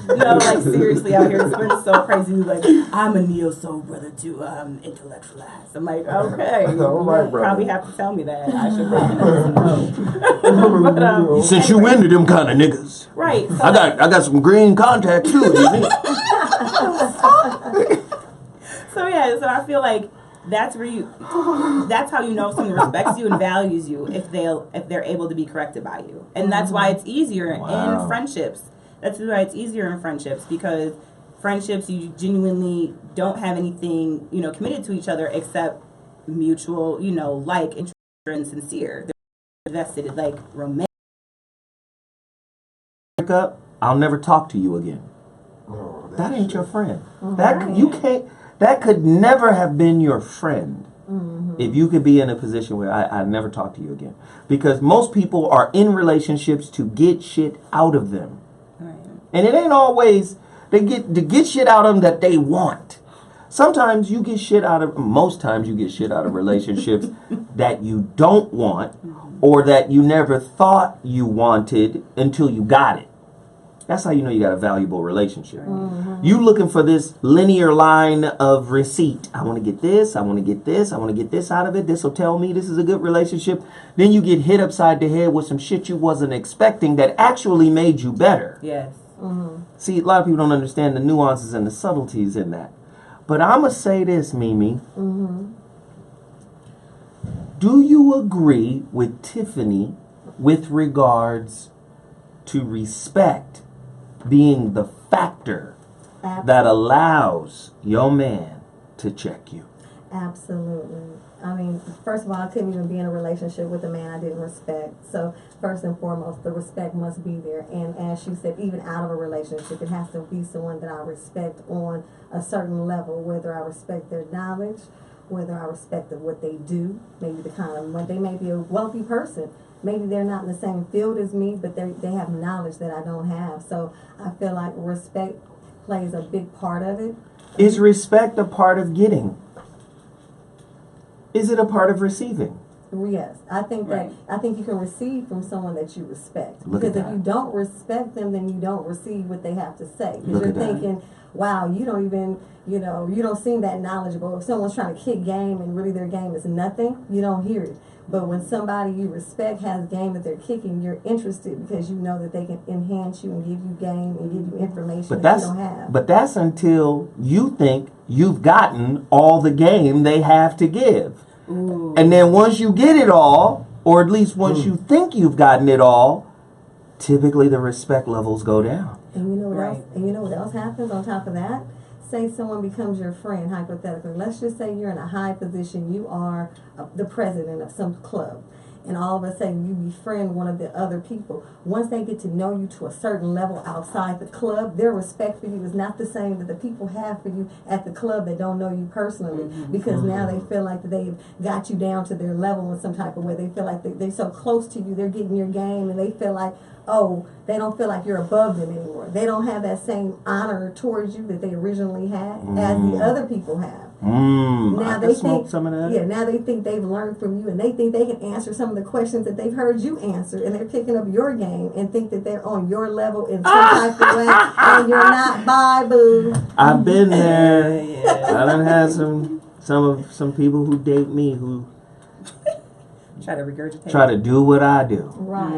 No, like seriously out here, it's been so crazy. Like, I'm a neo-soul brother to intellectualize. I'm like, okay, All right, brother. probably have to tell me that. I should probably know. But, Since you into them kind of niggas, right. So I got some green contacts too. So I feel like that's how you know if someone respects you and values you, if they're able to be corrected by you. And that's why it's easier in friendships. That's why it's easier in friendships, because friendships, you genuinely don't have anything, committed to each other except mutual, like, interest and sincere. They're invested, like, romantic. Break up, I'll never talk to you again. Oh, That ain't your friend. Right. You can't. That could never have been your friend. If you could be in a position where I never talk to you again, because most people are in relationships to get shit out of them, Right. and it ain't always they get to get shit out of them that they want. Sometimes you get shit out of. Most times you get shit out of relationships that you don't want, or that you never thought you wanted until you got it. That's how you know you got a valuable relationship. You looking for this linear line of receipt. I want to get this. I want to get this. I want to get this out of it. This will tell me this is a good relationship. Then you get hit upside the head with some shit you wasn't expecting that actually made you better. Yes. See, a lot of people don't understand the nuances and the subtleties in that. But I'm going to say this, Mimi. Do you agree with Tiffany with regards to respect being the factor that allows your man to check you? Absolutely. I mean, first of all, I couldn't even be in a relationship with a man I didn't respect. So first and foremost, the respect must be there. And as she said, even out of a relationship, it has to be someone that I respect on a certain level, whether I respect their knowledge, whether I respect what they do, maybe they may be a wealthy person. Maybe they're not in the same field as me, but they have knowledge that I don't have. So I feel like respect plays a big part of it. Is respect a part of getting? Is it a part of receiving? Yes, I think that Right. I think you can receive from someone that you respect. Look at Because if that. you don't respect them, then you don't receive what they have to say. Because Look you're at that. thinking, wow, you don't even, you don't seem that knowledgeable. If someone's trying to kick game and really their game is nothing, you don't hear it. But when somebody you respect has game that they're kicking, you're interested because you know that they can enhance you and give you game and give you information But that you don't have. but that's until you think you've gotten all the game they have to give. Ooh. And then once you get it all, or at least once you think you've gotten it all, typically the respect levels go down. And you know what Right. else? And you know what else happens on top of that? Say someone becomes your friend, hypothetically. Let's just say you're in a high position. You are the president of some club. And all of a sudden you befriend one of the other people. Once they get to know you to a certain level outside the club, their respect for you is not the same that the people have for you at the club that don't know you personally. Because now they feel like that they've got you down to their level in some type of way. They feel like they're so close to you, they're getting your game, and they feel like, oh, they don't feel like you're above them anymore. They don't have that same honor towards you that they originally had as the other people have. I they can smoke think some of that. Yeah, now they think they've learned from you, and they think they can answer some of the questions that they've heard you answer, and they're picking up your game and think that they're on your level in some type of way, and you're not. Bye, boo. I've been there. Yeah. I done had some people who date me who Try to regurgitate. try to do what I do. Right.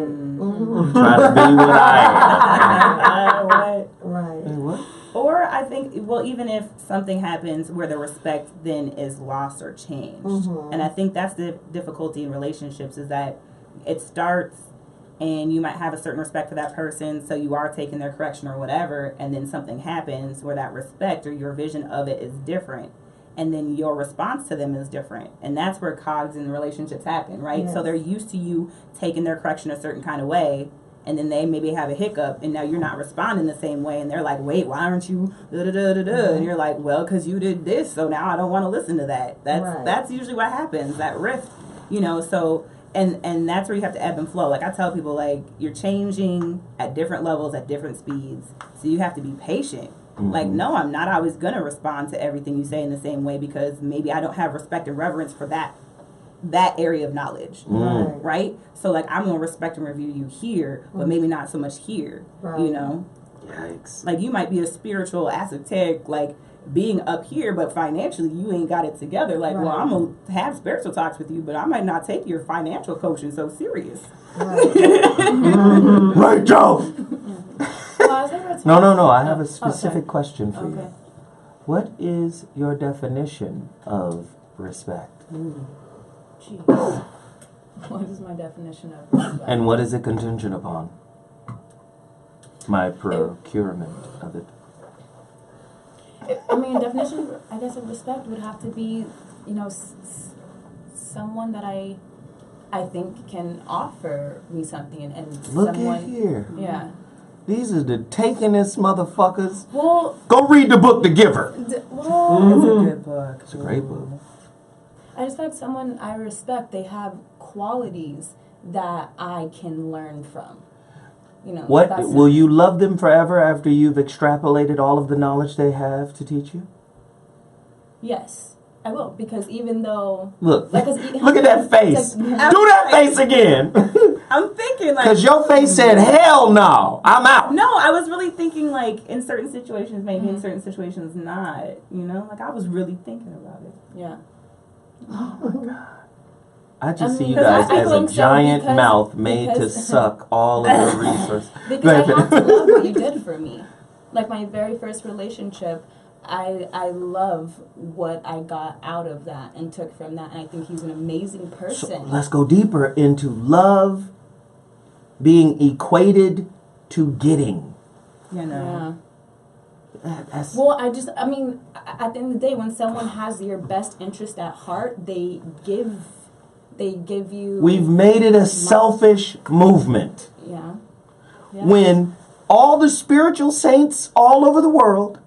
Try to be what I Right. Right. am. What? Or I think, well, even if something happens where the respect then is lost or changed, and I think that's the difficulty in relationships is that it starts and you might have a certain respect for that person, so you are taking their correction or whatever, and then something happens where that respect or your vision of it is different, and then your response to them is different, and that's where cogs in relationships happen, right? Yes. So they're used to you taking their correction a certain kind of way, and then they maybe have a hiccup, and now you're not responding the same way, and they're like, wait, why aren't you da-da-da-da-da? And you're like, well, because you did this, so now I don't want to listen to that. That's usually what happens, that rift, so, and that's where you have to ebb and flow. Like I tell people, like, you're changing at different levels, at different speeds, so you have to be patient. Like, no, I'm not always going to respond to everything you say in the same way because maybe I don't have respect and reverence for that area of knowledge, right? So like I'm gonna respect and review you here, but maybe not so much here, Right. Yikes. Like you might be a spiritual esoteric, like being up here, but financially you ain't got it together. Like, well, Right. I'm gonna have spiritual talks with you, but I might not take your financial coaching so serious. Right, Joe. No. I have a specific Okay. question for you. What is your definition of respect? Jeez. What is my definition of respect? And what is it contingent upon? My procurement of it. I mean, definition, I guess, of respect would have to be, someone that I think can offer me something, and Look someone. at here. Yeah. These are the takingest motherfuckers. Well, Go read the book, The Giver. It's a good book. It's a great book. I just feel like someone I respect, they have qualities that I can learn from. What that's will you love them forever after you've extrapolated all of the knowledge they have to teach you? Yes, I will, because even though Look, Like, look at that face. Like, Do that face again. I'm thinking like Because your face said, hell no, I'm out. no, I was really thinking like in certain situations maybe, in certain situations not. Like I was really thinking about it. yeah. Oh my God. I just see you 'cause guys I as a think so giant because- mouth made to because- suck all of the resources. Because I have to love what you did for me. Like my very first relationship, I love what I got out of that and took from that, and I think he's an amazing person. So let's go deeper into love being equated to getting. Yeah. That's, Well, I mean, at the end of the day, when someone has your best interest at heart, they give you. we've made it a selfish movement. Yeah. When all the spiritual saints all over the world,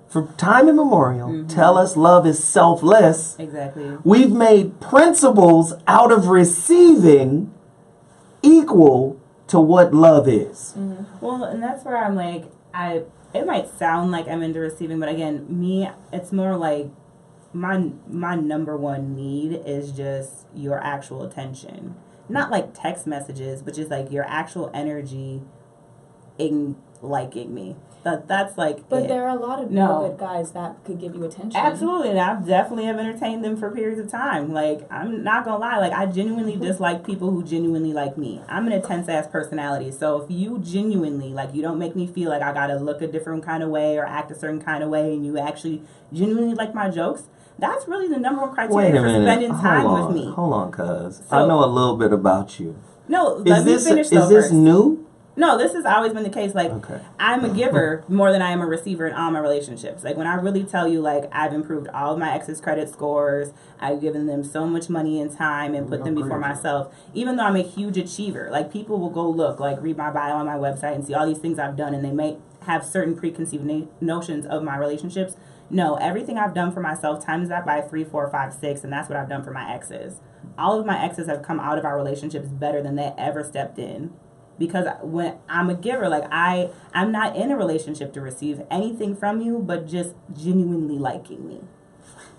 from time immemorial, tell us love is selfless. Exactly. We've made principles out of receiving equal to what love is. Well, and that's where I'm like, it might sound like I'm into receiving, but again, me, it's more like my number one need is just your actual attention. Not like text messages, but just like your actual energy in liking me. That's like But it. there are a lot of real good guys that could give you attention. Absolutely, and I've definitely have entertained them for periods of time. Like, I'm not gonna lie, like, I genuinely dislike people who genuinely like me. I'm an intense ass personality, so if you genuinely, like, you don't make me feel like I gotta look a different kind of way or act a certain kind of way, and you actually genuinely like my jokes, that's really the number one criteria for spending time with me. Hold on, cuz. I know a little bit about you. No, let me finish though. Is this new? No, this has always been the case. Like, okay. I'm a giver more than I am a receiver in all my relationships. Like, when I really tell you, like, I've improved all of my ex's credit scores, I've given them so much money and time and put them before myself, even though I'm a huge achiever. Like, people will go look, like, read my bio on my website and see all these things I've done, and they may have certain preconceived notions of my relationships. No, everything I've done for myself times that by 3, 4, 5, 6, and that's what I've done for my exes. All of my exes have come out of our relationships better than they ever stepped in. Because when I'm a giver, like, I'm not in a relationship to receive anything from you, but just genuinely liking me.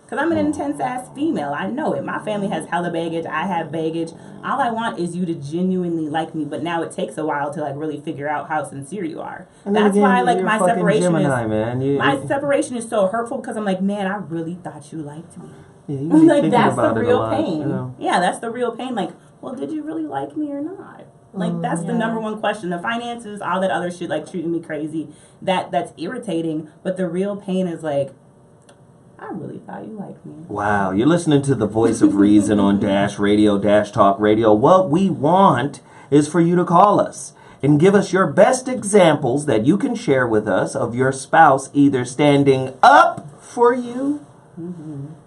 Because I'm an intense ass female. I know it. My family has hella baggage. I have baggage. All I want is you to genuinely like me. But now it takes a while to, like, really figure out how sincere you are. That's why, like, my separation Gemini, man. my separation is so hurtful because I'm like, man, I really thought you liked me. Yeah, you like, that's the real pain. You know? Yeah, that's the real pain. Like, well, did you really like me or not? Like, that's the number one question. The finances, all that other shit, like, treating me crazy, that's irritating. But the real pain is, like, I really thought you liked me. Wow, you're listening to the voice of reason on Dash Radio, Dash Talk Radio. What we want is for you to call us and give us your best examples that you can share with us of your spouse either standing up for you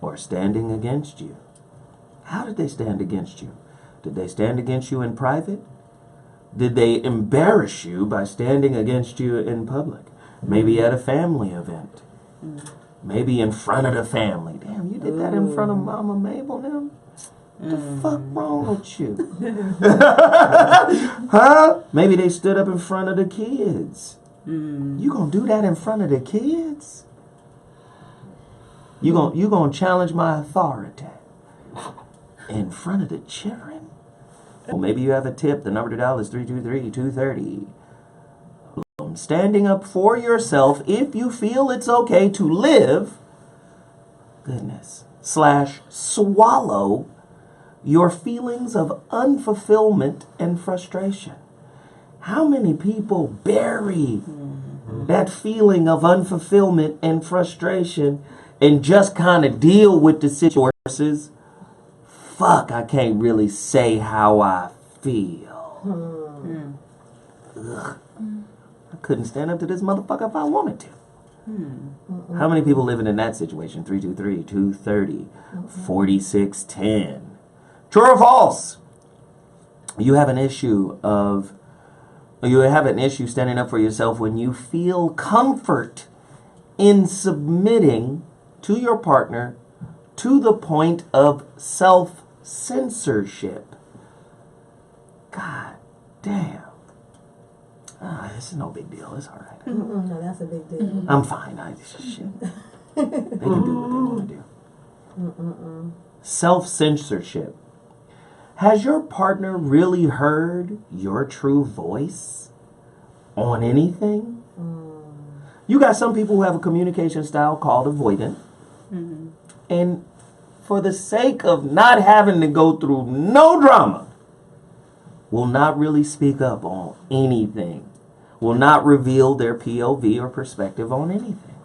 or standing against you. How did they stand against you? Did they stand against you in private? Did they embarrass you by standing against you in public? Maybe at a family event. Maybe in front of the family. Damn, you did that in front of Mama Mabel now? What the fuck wrong with you? Huh? Maybe they stood up in front of the kids. You gonna do that in front of the kids? You gonna challenge my authority in front of the children? Well, maybe you have a tip. The number to dial is 323-230. Standing up for yourself if you feel it's okay to live, /swallow your feelings of unfulfillment and frustration. How many people bury that feeling of unfulfillment and frustration and just kind of deal with the situations? Fuck, I can't really say how I feel. Ugh. I couldn't stand up to this motherfucker if I wanted to. How many people living in that situation? 323-230-4610. True or false? You have an issue standing up for yourself when you feel comfort in submitting to your partner to the point of self-censorship. God damn. This is no big deal. It's all right. No, that's a big deal. I'm fine. Shit. They can do what they want to do. Self-censorship. Has your partner really heard your true voice on anything? You got some people who have a communication style called avoidant. And for the sake of not having to go through no drama, will not really speak up on anything. Will not reveal their POV or perspective on anything.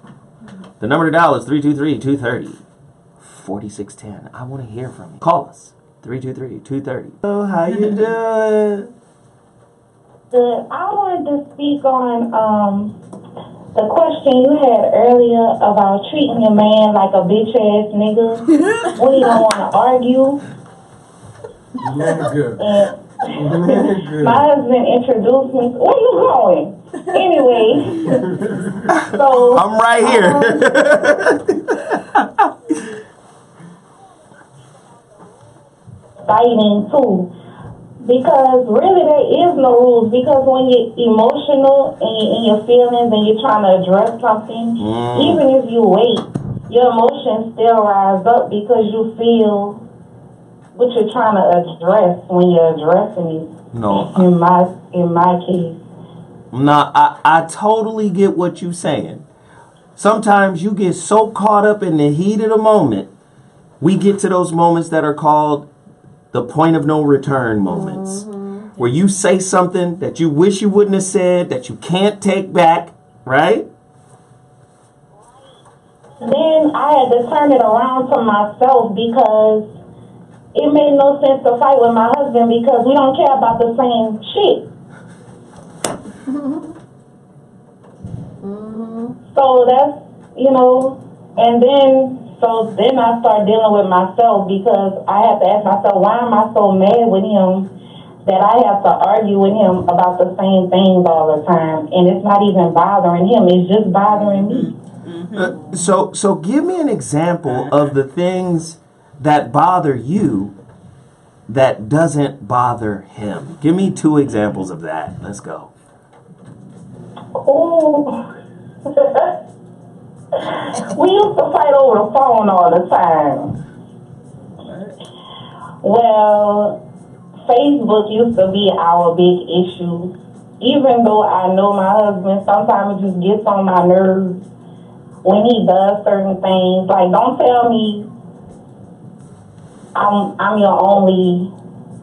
The number to dial is 323-230-4610. I want to hear from you. Call us. 323-230. Oh, how you doing? Good. I wanted to speak on the question you had earlier about treating your man like a bitch ass nigga when you don't want to argue. Good. My husband introduced me. Where you going? Anyway, so I'm right here. fighting too, because really there is no rules. Because when you're emotional and you're in your feelings and you're trying to address something, even if you wait your emotions still rise up because you feel what you're trying to address when you're addressing it. No. In my case. No, I totally get what you're saying. Sometimes you get so caught up in the heat of the moment. We get to those moments that are called the point of no return moments. Where you say something that you wish you wouldn't have said, that you can't take back, right? Then I had to turn it around to myself because it made no sense to fight with my husband because we don't care about the same shit. So that's, and then I start dealing with myself because I have to ask myself, why am I so mad with him that I have to argue with him about the same things all the time? And it's not even bothering him, it's just bothering me. So give me an example of the things that bother you that doesn't bother him. Give me 2 examples of that. Let's go. Oh. We used to fight over the phone all the time. Well, Facebook used to be our big issue. Even though I know my husband, sometimes it just gets on my nerves when he does certain things. Like, don't tell me I'm your only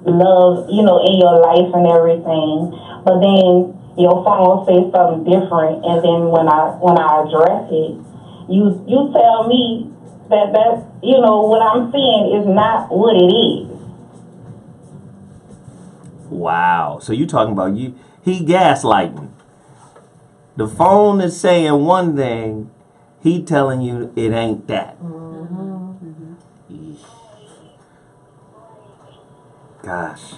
love, in your life and everything. But then your phone will say something different, and then when I address it, you tell me that what I'm seeing is not what it is. Wow. So you talking about he gaslighting. The phone is saying one thing, he telling you it ain't that. Gosh.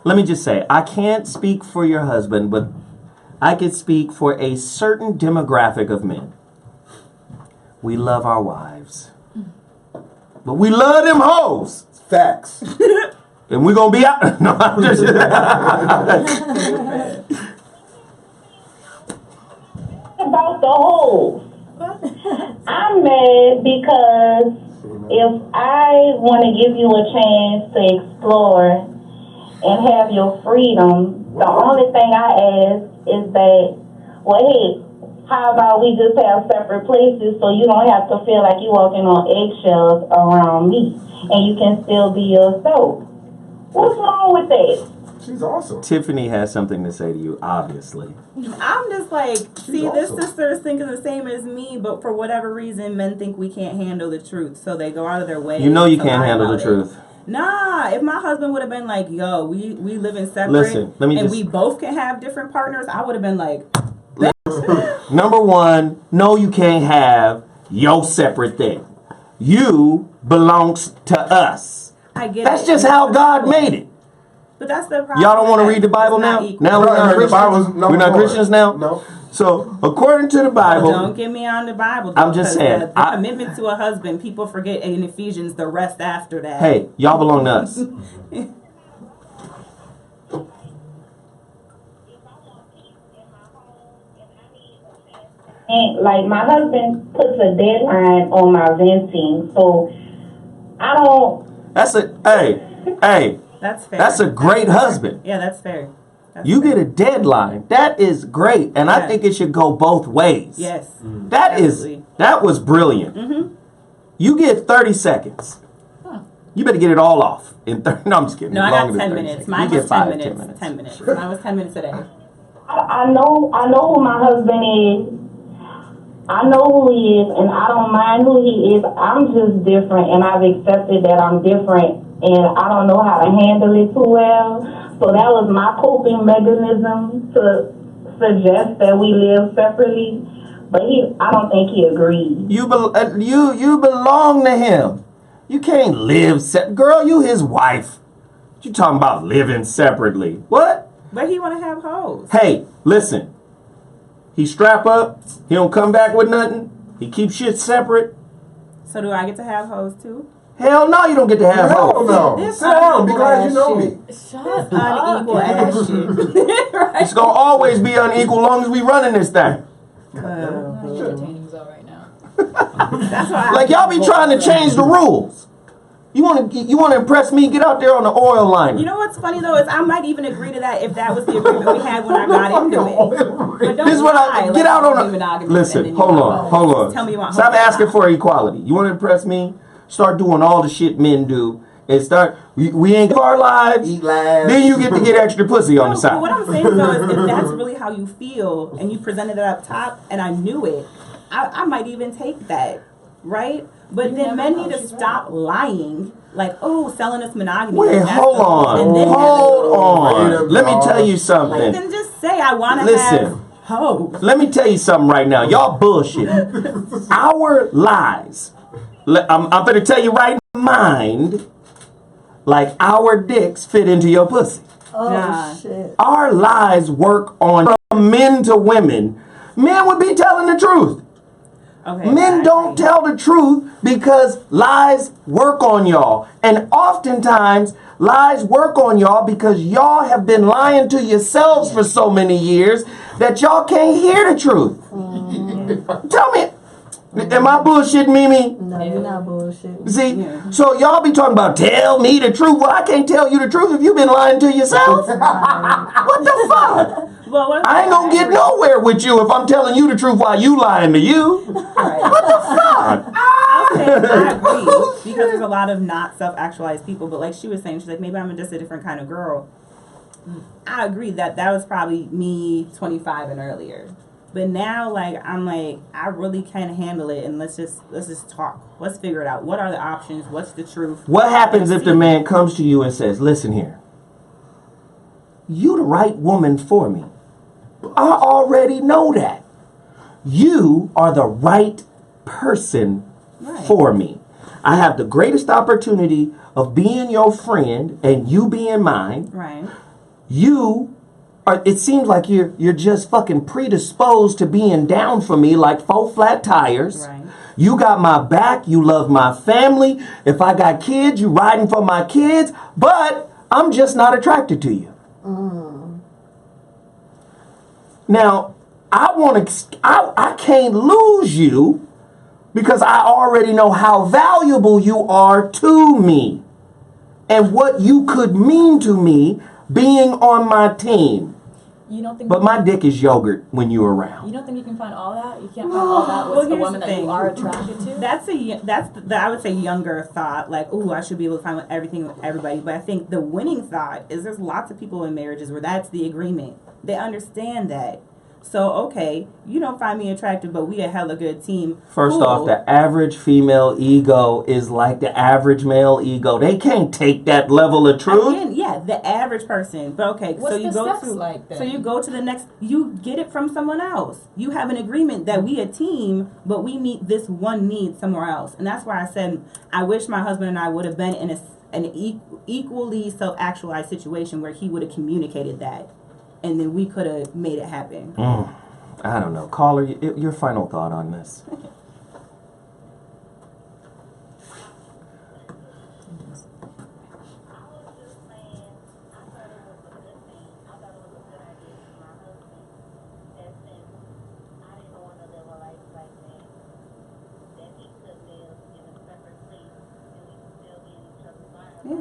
Let me just say, I can't speak for your husband, but I can speak for a certain demographic of men. We love our wives. But we love them hoes. Facts. And we're going to be out. No, I'm just... About the hoes. I'm mad because if I want to give you a chance to explore and have your freedom, the only thing I ask is that, hey, how about we just have separate places so you don't have to feel like you're walking on eggshells around me and you can still be yourself? What's wrong with that? She's awesome. Tiffany has something to say to you, obviously. I'm just like, this sister is thinking the same as me, but for whatever reason, men think we can't handle the truth, so they go out of their way. You can't handle the truth. Nah, if my husband would have been like, yo, we live in separate, we both can have different partners, I would have been like... Number one, no, you can't have your separate thing. You belongs to us. I get That's it. just how God made it. But that's the problem. Y'all don't want to read the Bible now? Now we're not Christians? We're not Christians now? No. So, according to the Bible... Don't get me on the Bible. I'm just saying. The commitment to a husband, people forget in Ephesians the rest after that. Hey, y'all belong to us. And like my husband puts a deadline on my venting, so I don't. That's hey. That's fair. That's a great husband. Yeah, that's fair. You get a deadline. That is great, and I think it should go both ways. Yes. That was brilliant. Mm-hmm. You get 30 seconds. You better get it all off in 30. No, I'm just kidding. No, I got 10 minutes. Mine was 10 minutes. 10 minutes. Mine was 10 minutes a day. I know who my husband is. I know who he is, and I don't mind who he is. I'm just different, and I've accepted that I'm different, and I don't know how to handle it too well. So that was my coping mechanism to suggest that we live separately. But I don't think he agreed. You belong to him. You can't live girl, you his wife. What you talking about living separately? What? But he want to have hoes. Hey, listen. He strap up. He don't come back with nothing. He keeps shit separate. So do I get to have hoes too? Hell no, you don't get to have hoes. No. Sit down. Be glad you know me. Shut up. Unequal ass shit. Right? It's gonna always be unequal long as we running this thing. I'm entertaining Zoe right now. That's why Like y'all be trying to change the rules. You want to impress me? Get out there on the oil liner. You know what's funny though is I might even agree to that if that was the agreement we had when I got into it. But don't This is what lie, I get out on the. monogamous Listen, and then hold you on, hold on. Tell me you want Stop whole asking life. for equality. You want to impress me? Start doing all the shit men do and start. We ain't our lives. Eat last. Then you get to get extra pussy on the No, side. but what I'm saying though is if that's really how you feel and you presented it up top and I knew it, I might even take that, right? But then men need to stop lying. Like, oh, selling us monogamy. Wait, That's hold the- on. and then Hold Wait a on. minute. Let me tell you Like, something. then just say I want to Listen. have hoes. Let me tell you something right now. Y'all bullshit. Our lies. I'm going to tell you right mind. Like our dicks fit into your pussy. Oh Nah. shit. Our lies work on from men to women. Men would be telling the truth. Okay, Men don't tell the truth because lies work on y'all. And oftentimes, lies work on y'all because y'all have been lying to yourselves for so many years that y'all can't hear the truth. Tell me, am I bullshitting, Mimi? No, you're not bullshit. See, so y'all be talking about tell me the truth. Well, I can't tell you the truth if you've been lying to yourself. What the fuck? Well, what I ain't gonna get nowhere with you if I'm telling you the truth while you lying to you. What the fuck? I'll say I agree because there's a lot of not self-actualized people. But like she was saying, she's like, maybe I'm just a different kind of girl. I agree that was probably me 25 and earlier. But now, like, I'm like, I really can handle it, and let's just talk. Let's figure it out. What are the options? What's the truth? What happens if the man comes to you and says, listen here, you the right woman for me. I already know that. You are the right person for me. I have the greatest opportunity of being your friend and you being mine. Right. You are, it seems like you're just fucking predisposed to being down for me like 4 flat tires. Right. You got my back. You love my family. If I got kids, you riding for my kids. But I'm just not attracted to you. Now, I can't lose you because I already know how valuable you are to me and what you could mean to me being on my team. You don't think? But my dick is yogurt when you're around. You don't think you can find all that? You can't find all that with Well, a here's woman the that thing. you are attracted to. That's the I would say younger thought. Like, ooh, I should be able to find everything with everybody. But I think the winning thought is there's lots of people in marriages where that's the agreement. They understand that. So, okay, you don't find me attractive, but we a hella good team. First Cool. off, the average female ego is like the average male ego. They can't take that level of truth. Again, yeah, the average person. But okay, What's so you the go sex to like then? so you go to the next. You get it from someone else. You have an agreement that we a team, but we meet this one need somewhere else, and that's why I said I wish my husband and I would have been in an equally self-actualized situation where he would have communicated that, and then we could have made it happen. I don't know. Caller, your final thought on this. Yeah.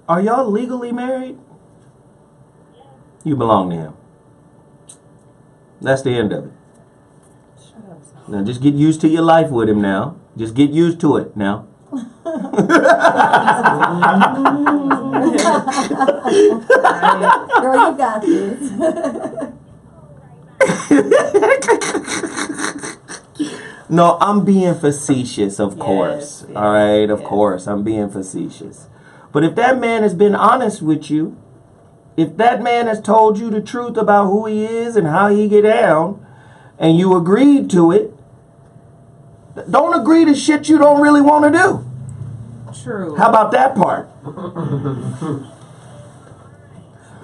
Are y'all legally married? You belong to him. That's the end of it. Now just get used to your life with him now. Just get used to it now. Girl, you got this. No, I'm being facetious, of course. yes, All right, of yes. course, I'm being facetious. But if that man has been honest with you, if that man has told you the truth about who he is and how he get down, and you agreed to it, don't agree to shit you don't really want to do. True. How about that part?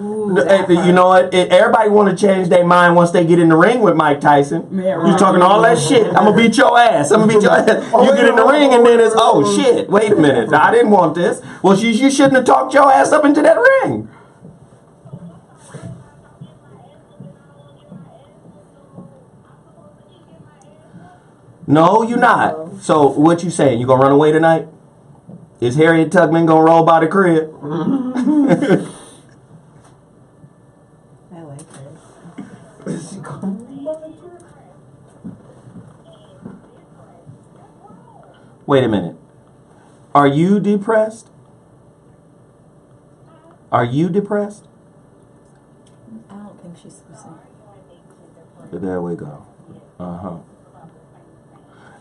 Ooh, Hey, that part. you know what? Everybody want to change their mind once they get in the ring with Mike Tyson. Yeah, You right. talking all that shit. I'm going to beat your ass. I'm going to beat your ass. You get in the ring and then it's, oh shit, wait a minute. I didn't want this. Well, you shouldn't have talked your ass up into that ring. No, you're not. So what you saying? You gonna run away tonight? Is Harriet Tubman gonna roll by the crib? I like it. Wait a minute. Are you depressed? Are you depressed? I don't think she's listening. There we go. Uh-huh.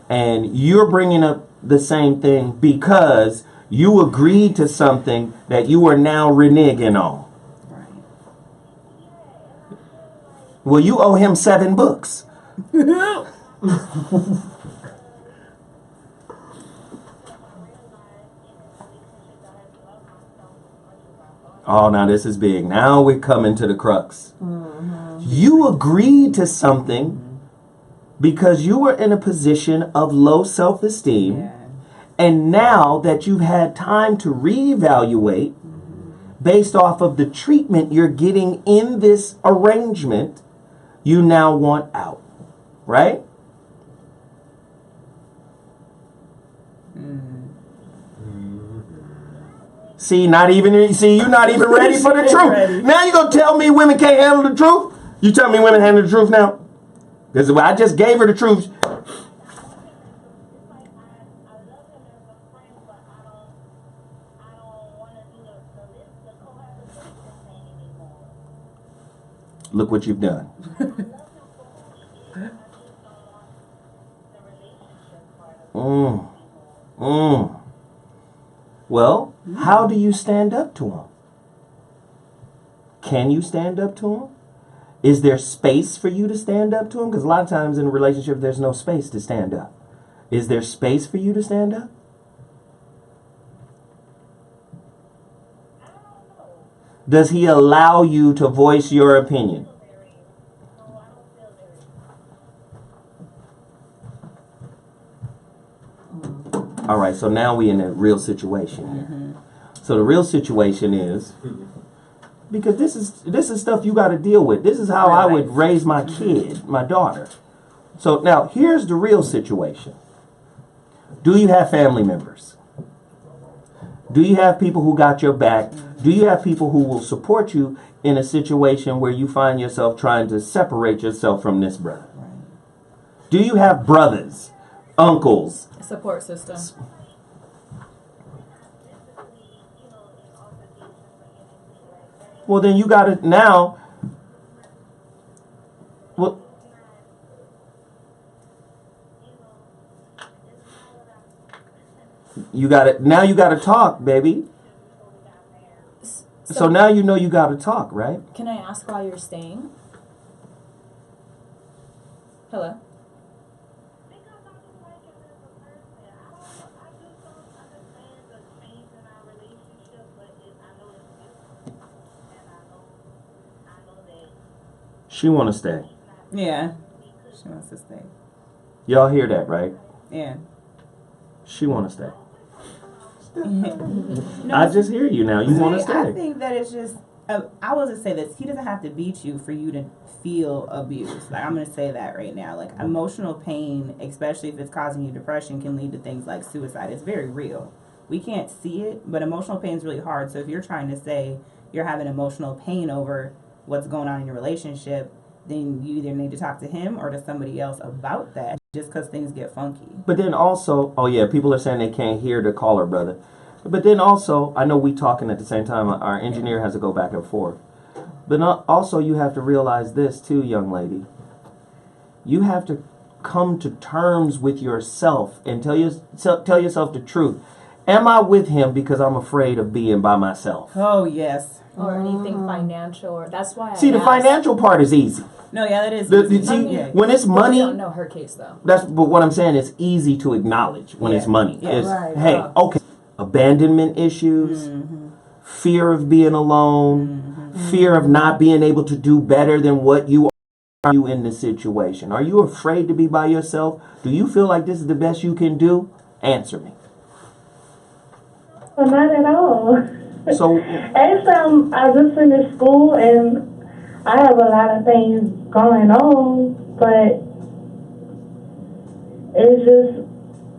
And you're bringing up the same thing because you agreed to something that you are now reneging on. Right. Well, you owe him 7 books. Oh, now this is big. Now we're coming to the crux. You agreed to something because you were in a position of low self-esteem. Yeah. And now that you've had time to reevaluate based off of the treatment you're getting in this arrangement, you now want out. Right? See, you're not even ready for the truth. Now you're gonna tell me women can't handle the truth? You tell me women handle the truth now? Because I just gave her the truth. Look what you've done. Well, how do you stand up to him? Can you stand up to him? Is there space for you to stand up to him? Because a lot of times in a relationship, there's no space to stand up. Is there space for you to stand up? Does he allow you to voice your opinion? All right, so now we in a real situation here. So the real situation is, because this is stuff you got to deal with. This is how I would raise my kid, my daughter. So now here's the real situation. Do you have family members? Do you have people who got your back? Do you have people who will support you in a situation where you find yourself trying to separate yourself from this brother? Do you have brothers, uncles? Support system. Well, then you got to now. Well, you got it. Now you got to talk, baby. So now you know you got to talk, right? Can I ask why you're staying? Hello? She want to stay. Yeah. She wants to stay. Y'all hear that, right? Yeah. She want to stay. No, I just hear you now. You want to I stay. think that it's just, I will just say this. He doesn't have to beat you for you to feel abused. Like, I'm going to say that right now. Like, emotional pain, especially if it's causing you depression, can lead to things like suicide. It's very real. We can't see it, but emotional pain is really hard. So if you're trying to say you're having emotional pain over what's going on in your relationship, then you either need to talk to him or to somebody else about that, just because things get funky. But then also, oh yeah, people are saying they can't hear the caller, brother. But then also, I know we talking at the same time. Our engineer has to go back and forth. But also, you have to realize this too, young lady. You have to come to terms with yourself and tell yourself the truth. Am I with him because I'm afraid of being by myself? Oh, yes. Or anything financial, or that's why. See, the financial part is easy. No, yeah, that is. When it's money, I don't know her case though. but what I'm saying is easy to acknowledge when it's money. Yeah. It's, Right. hey, okay, abandonment issues, fear of being alone, fear of not being able to do better than what you are in the situation. Are you afraid to be by yourself? Do you feel like this is the best you can do? Answer me. Well, not at all. So, Actually, I just finished school and I have a lot of things going on, but it's just,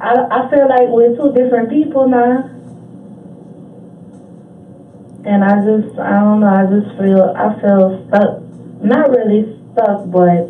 I feel like we're two different people now. And I don't know, I feel stuck. Not really stuck, but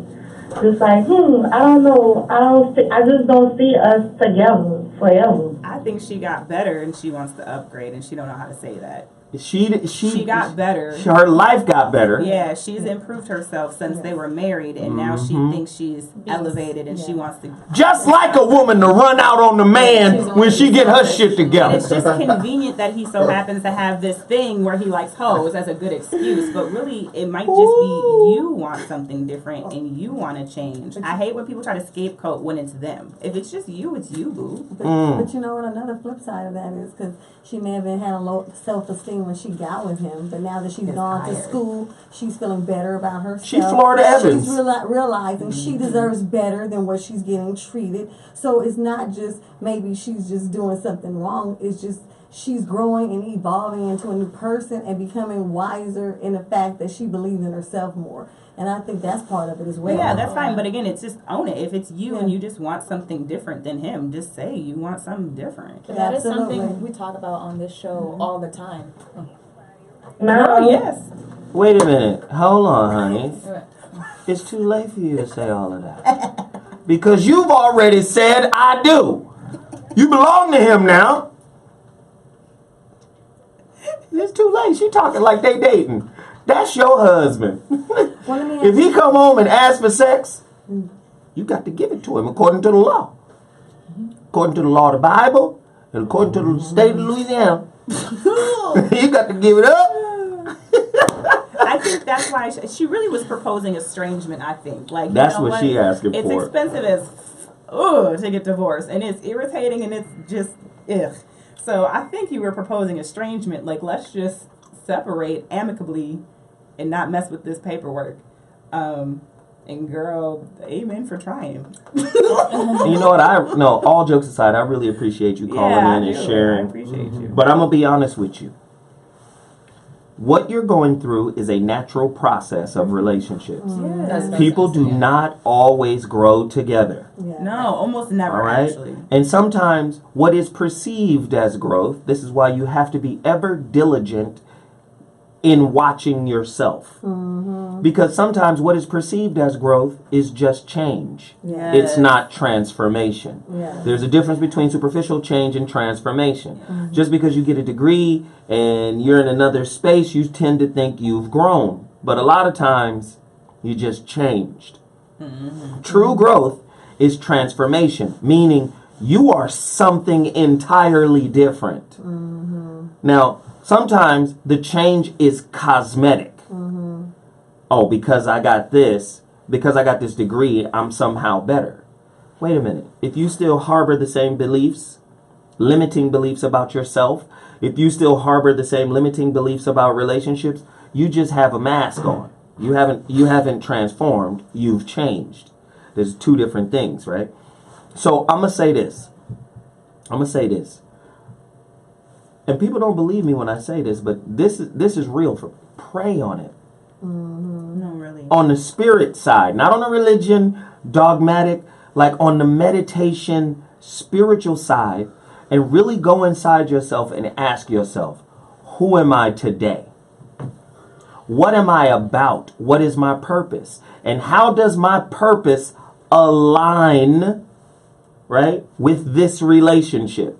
just like, I don't know. I just don't see us together forever. I think she got better and she wants to upgrade and she don't know how to say that. She got better. Her life got better. Yeah, she's improved herself since they were married, and now she thinks she's elevated, and she wants to. Just like a woman to run out on the man when she get her shit together. And it's just convenient that he so happens to have this thing where he likes hoes as a good excuse, but really it might just be you want something different and you want to change. I hate when people try to scapegoat when it's them. If it's just you, it's you, boo. But you know what? Another flip side of that is because she may have been had a low self-esteem when she got with him, but now that she's gone to school, she's feeling better about herself. She's Florida Evans. She's realizing she deserves better than what she's getting treated. So it's not just maybe she's just doing something wrong. It's just she's growing and evolving into a new person and becoming wiser in the fact that she believes in herself more. And I think that's part of it as well. Yeah, that's fine. But again, it's just own it. If it's you and you just want something different than him, just say you want something different. That is something we talk about on this show all the time. No, yes. Wait a minute. Hold on, honey. It's too late for you to say all of that. Because you've already said I do. You belong to him now. It's too late. She talking like they dating. That's your husband. If he come home and ask for sex, you got to give it to him according to the law. According to the law of the Bible and according to the state of Louisiana. You got to give it up. I think that's why she really was proposing estrangement, I think. Like, that's what she asking it's for. It's expensive as to get divorced, and it's irritating, and it's just ugh. So I think you were proposing estrangement, like let's just separate amicably and not mess with this paperwork. And girl, amen for trying. You know what? All jokes aside, I really appreciate you calling in and sharing. I appreciate you. But I'm going to be honest with you. What you're going through is a natural process of relationships. Yes. People do not always grow together. No, almost never, all right? actually. And sometimes what is perceived as growth, this is why you have to be ever diligent in watching yourself. Because sometimes what is perceived as growth is just change. It's not transformation. There's a difference between superficial change and transformation. Just because you get a degree and you're in another space, you tend to think you've grown. But a lot of times, you just changed. True growth is transformation, meaning you are something entirely different. Now, sometimes the change is cosmetic. Oh, because I got this degree, I'm somehow better. Wait a minute. If you still harbor the same beliefs, limiting beliefs about yourself, if you still harbor the same limiting beliefs about relationships, you just have a mask on. You haven't transformed, you've changed. There's two different things, right? So I'm going to say this. And people don't believe me when I say this, but this is real. Pray on it. No, really. On the spirit side, not on the religion, dogmatic, like on the meditation, spiritual side, and really go inside yourself and ask yourself, who am I today? What am I about? What is my purpose? And how does my purpose align, right, with this relationship?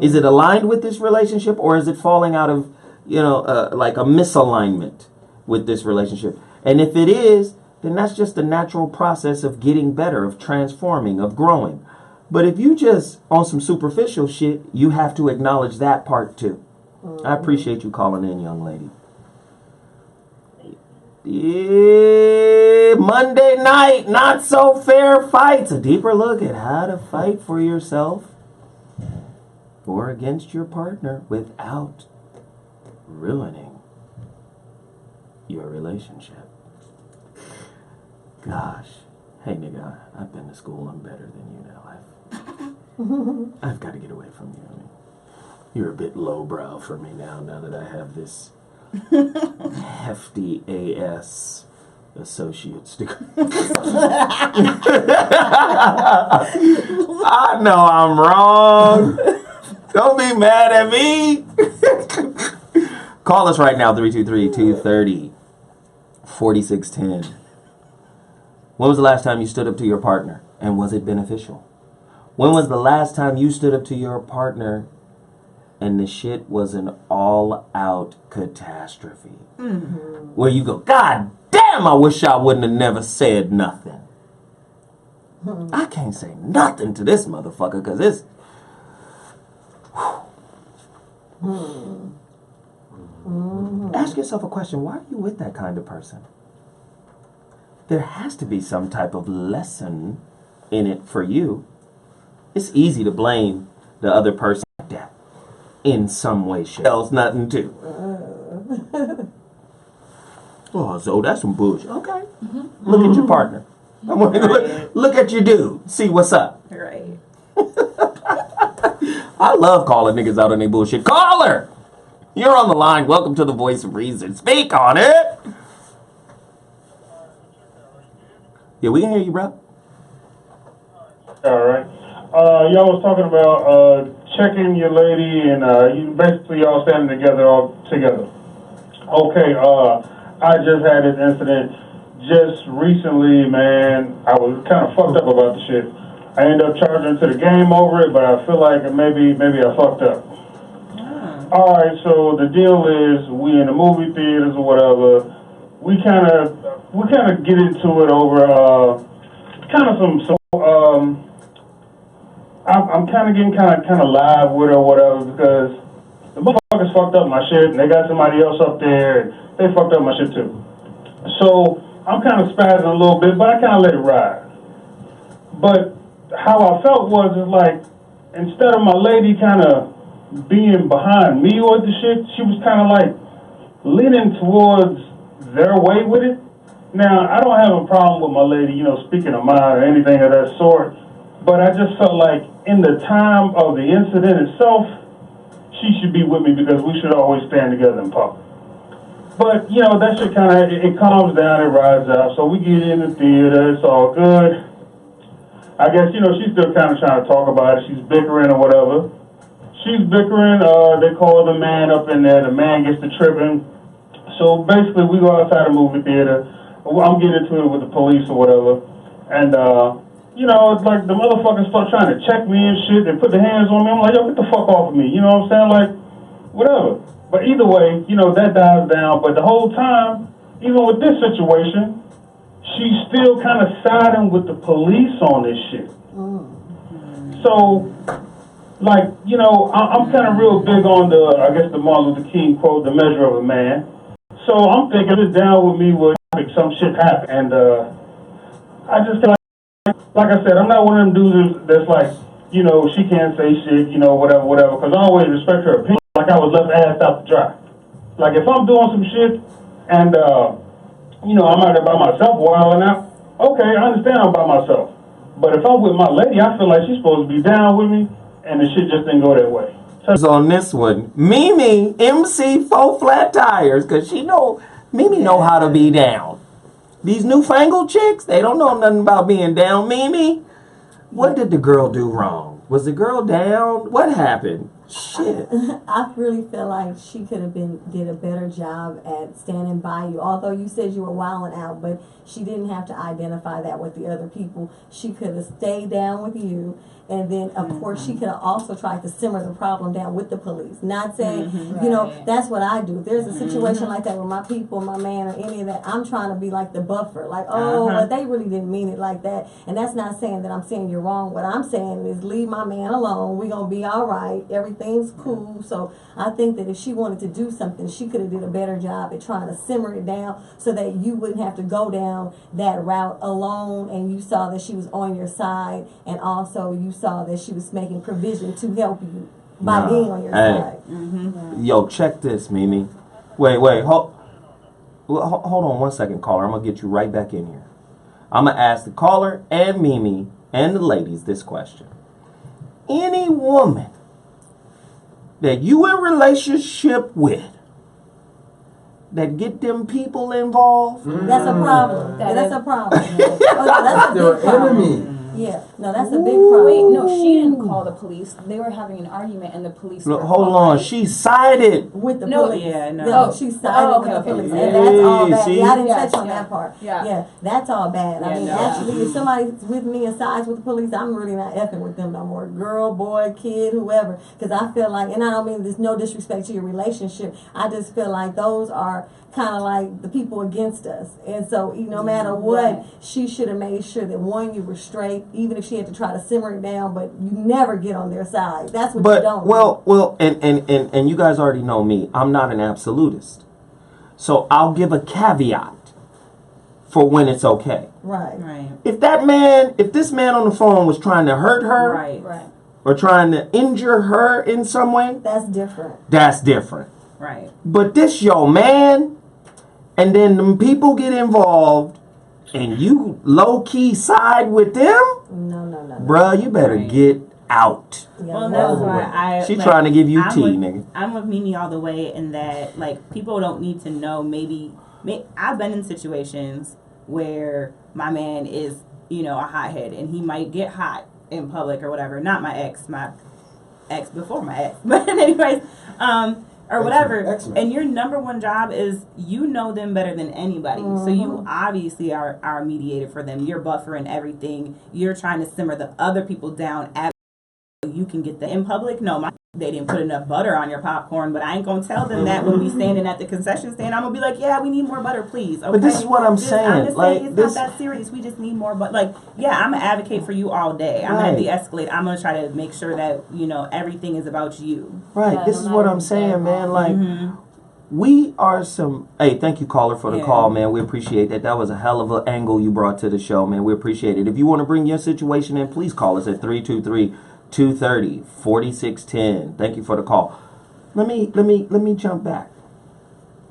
Is it aligned with this relationship, or is it falling out of, like a misalignment with this relationship? And if it is, then that's just a natural process of getting better, of transforming, of growing. But if you just on some superficial shit, you have to acknowledge that part too. I appreciate you calling in, young lady. Yeah, Monday night, not so fair fights. A deeper look at how to fight for yourself or against your partner without ruining your relationship. Gosh. Hey, nigga, I've been to school. I'm better than you now. I've got to get away from you. I mean, you're a bit lowbrow for me now that I have this hefty ass associate's degree. I know I'm wrong. Don't be mad at me. Call us right now, 323-230-4610. When was the last time you stood up to your partner, and was it beneficial? When was the last time you stood up to your partner and the shit was an all-out catastrophe? Mm-hmm. Where you go, God damn, I wish I wouldn't have never said nothing. Mm-hmm. I can't say nothing to this motherfucker because it's... Mm-hmm. Ask yourself a question. Why are you with that kind of person? There has to be some type of lesson in it for you. It's easy to blame the other person like that in some way. Else nothing too. Oh, so that's some bullshit. Okay. Mm-hmm. Look at your partner. Look at your dude. See what's up. Right. I love calling niggas out on their bullshit. Caller! You're on the line. Welcome to the Voice of Reason. Speak on it. Yeah, we can hear you, bro. All right. Y'all was talking about checking your lady and you basically all standing together all together. Okay, I just had this incident just recently, man. I was kind of fucked up about the shit. I ended up charging to the game over it, but I feel like maybe I fucked up. All right, so the deal is we in the movie theaters or whatever. We kind of get into it over I'm kind of getting kind of live with her or whatever because the motherfuckers fucked up my shit and they got somebody else up there and they fucked up my shit too. So I'm kind of spazzing a little bit, but I kind of let it ride. But how I felt was like instead of my lady kind of being behind me with the shit, she was kind of like leaning towards their way with it. Now, I don't have a problem with my lady, speaking her mind or anything of that sort, but I just felt like in the time of the incident itself, she should be with me because we should always stand together in public. But, that shit kind of, it calms down, it rides out, so we get in the theater, it's all good. I guess, she's still kind of trying to talk about it, she's bickering or whatever. She's bickering, they call the man up in there, the man gets to tripping. So basically, we go outside the movie theater. I'm getting into it with the police or whatever. And, it's like the motherfuckers start trying to check me and shit. They put their hands on me. I'm like, yo, get the fuck off of me. You know what I'm saying? Like, whatever. But either way, that dies down. But the whole time, even with this situation, she's still kind of siding with the police on this shit. So... like, I'm kind of real big on the Martin Luther King quote, the measure of a man. So I'm thinking it's down with me where some shit happen. And I just feel like I said, I'm not one of them dudes that's like, she can't say shit, whatever, because I always respect her opinion. Like I was left assed out to dry. Like if I'm doing some shit and, I'm out there by myself wilding out, okay, I understand I'm by myself. But if I'm with my lady, I feel like she's supposed to be down with me. And the shit just didn't go that way. So on this one, Mimi, MC 4 Flat Tires, because Mimi know how to be down. These newfangled chicks, they don't know nothing about being down. Mimi, what did the girl do wrong? Was the girl down? What happened? Shit. I really feel like she could have did a better job at standing by you. Although you said you were wilding out, but she didn't have to identify that with the other people. She could have stayed down with you. And then, of course, she could have also tried to simmer the problem down with the police. Not saying, that's what I do. If there's a situation like that with my people, my man, or any of that, I'm trying to be like the buffer. Like, but they really didn't mean it like that. And that's not saying that I'm saying you're wrong. What I'm saying is leave my man alone. We're going to be all right. Everything's cool. So I think that if she wanted to do something, she could have did a better job at trying to simmer it down so that you wouldn't have to go down that route alone. And you saw that she was on your side. And also you saw that she was making provision to help you by being on your side. Yo, check this, Mimi. Wait, hold on 1 second, caller. I'm going to get you right back in here. I'm going to ask the caller and Mimi and the ladies this question. Any woman that you in relationship with that get them people involved. That's a problem. That's a problem. Oh, that's a They're big problem. enemy. Yeah, no, that's a big problem. Wait, no, she didn't call the police. They were having an argument, and the police. Look, were hold called. on, she sided. With the No, police. yeah, no. No, she sided okay, with the okay. police. Yeah, And that's all bad. see? Yeah, I didn't Yes, touch on yeah. that part. Yeah. Yeah, that's all bad. I Yeah, mean, no. actually, if somebody's with me and sides with the police, I'm really not effing with them no more. Girl, boy, kid, whoever. Because I feel like, and I don't mean there's no disrespect to your relationship. I just feel like those are kind of like the people against us. And so, no matter what, Right. she should have made sure that one, you were straight, even if she had to try to simmer it down, but you never get on their side. That's what you But don't. well, and you guys already know me. I'm not an absolutist, so I'll give a caveat for when it's okay. Right. Right. If this man on the phone was trying to hurt her Right. Right. or trying to injure her in some way, That's different. that's different. Right. But this your man, and then them people get involved, and you low key side with them, No. bruh, you better Right. get out. Yeah, Well, no. that's Over why with. I. She like, trying to give you I'm tea, with, nigga. I'm with Mimi all the way in that, like, people don't need to know. I've been in situations where my man is, a hothead, and he might get hot in public or whatever. Not my ex before my ex, but anyways, or whatever. X-Men. And your number one job is you know them better than anybody. So you obviously are a mediator for them. You're buffering everything. You're trying to simmer the other people down at you can get them in public. No, they didn't put enough butter on your popcorn, but I ain't gonna tell them that when we standing at the concession stand. I'm gonna be like, yeah, we need more butter, please. Okay? But this is what I'm saying. I'm just Like, saying it's this- not that serious. We just need more butter. Like, yeah, I'm gonna advocate for you all day. I'm gonna Right. de-escalate. I'm gonna try to make sure that everything is about you. Right. Yeah, this no is what matter I'm who's saying, involved. man. Like, Mm-hmm. we are some. Hey, thank you, caller, for the Yeah. call, man. We appreciate that. That was a hell of an angle you brought to the show, man. We appreciate it. If you want to bring your situation in, please call us at 323-230-4610. Thank you for the call. Let me jump back.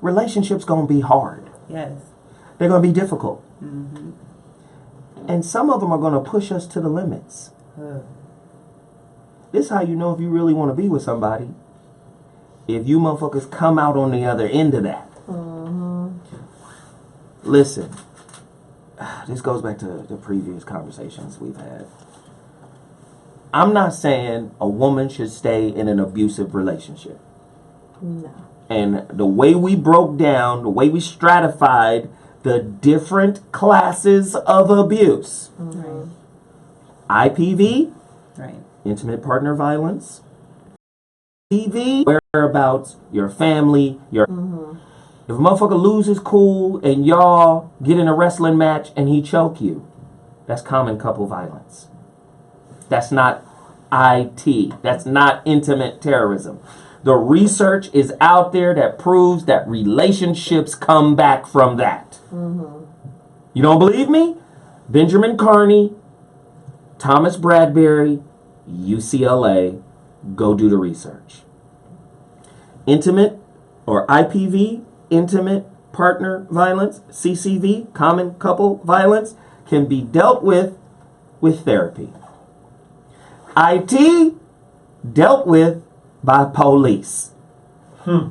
Relationships gonna be hard. Yes. They're gonna be difficult, Mm-hmm. and some of them are gonna push us to the limits. This is how you know if you really want to be with somebody. If you motherfuckers come out on the other end of that. Listen, this goes back to the previous conversations we've had. I'm not saying a woman should stay in an abusive relationship. No. And the way we broke down, the way we stratified the different classes of abuse. Right. IPV, Right. intimate partner violence. TV, whereabouts, your family, your... If a motherfucker loses cool and y'all get in a wrestling match and he choke you, that's common couple violence. That's not IT. That's not intimate terrorism. The research is out there that proves that relationships come back from that. You don't believe me? Benjamin Carney, Thomas Bradbury, UCLA, go do the research. Intimate or IPV, intimate partner violence, CCV, common couple violence, can be dealt with therapy. IT, dealt with by police.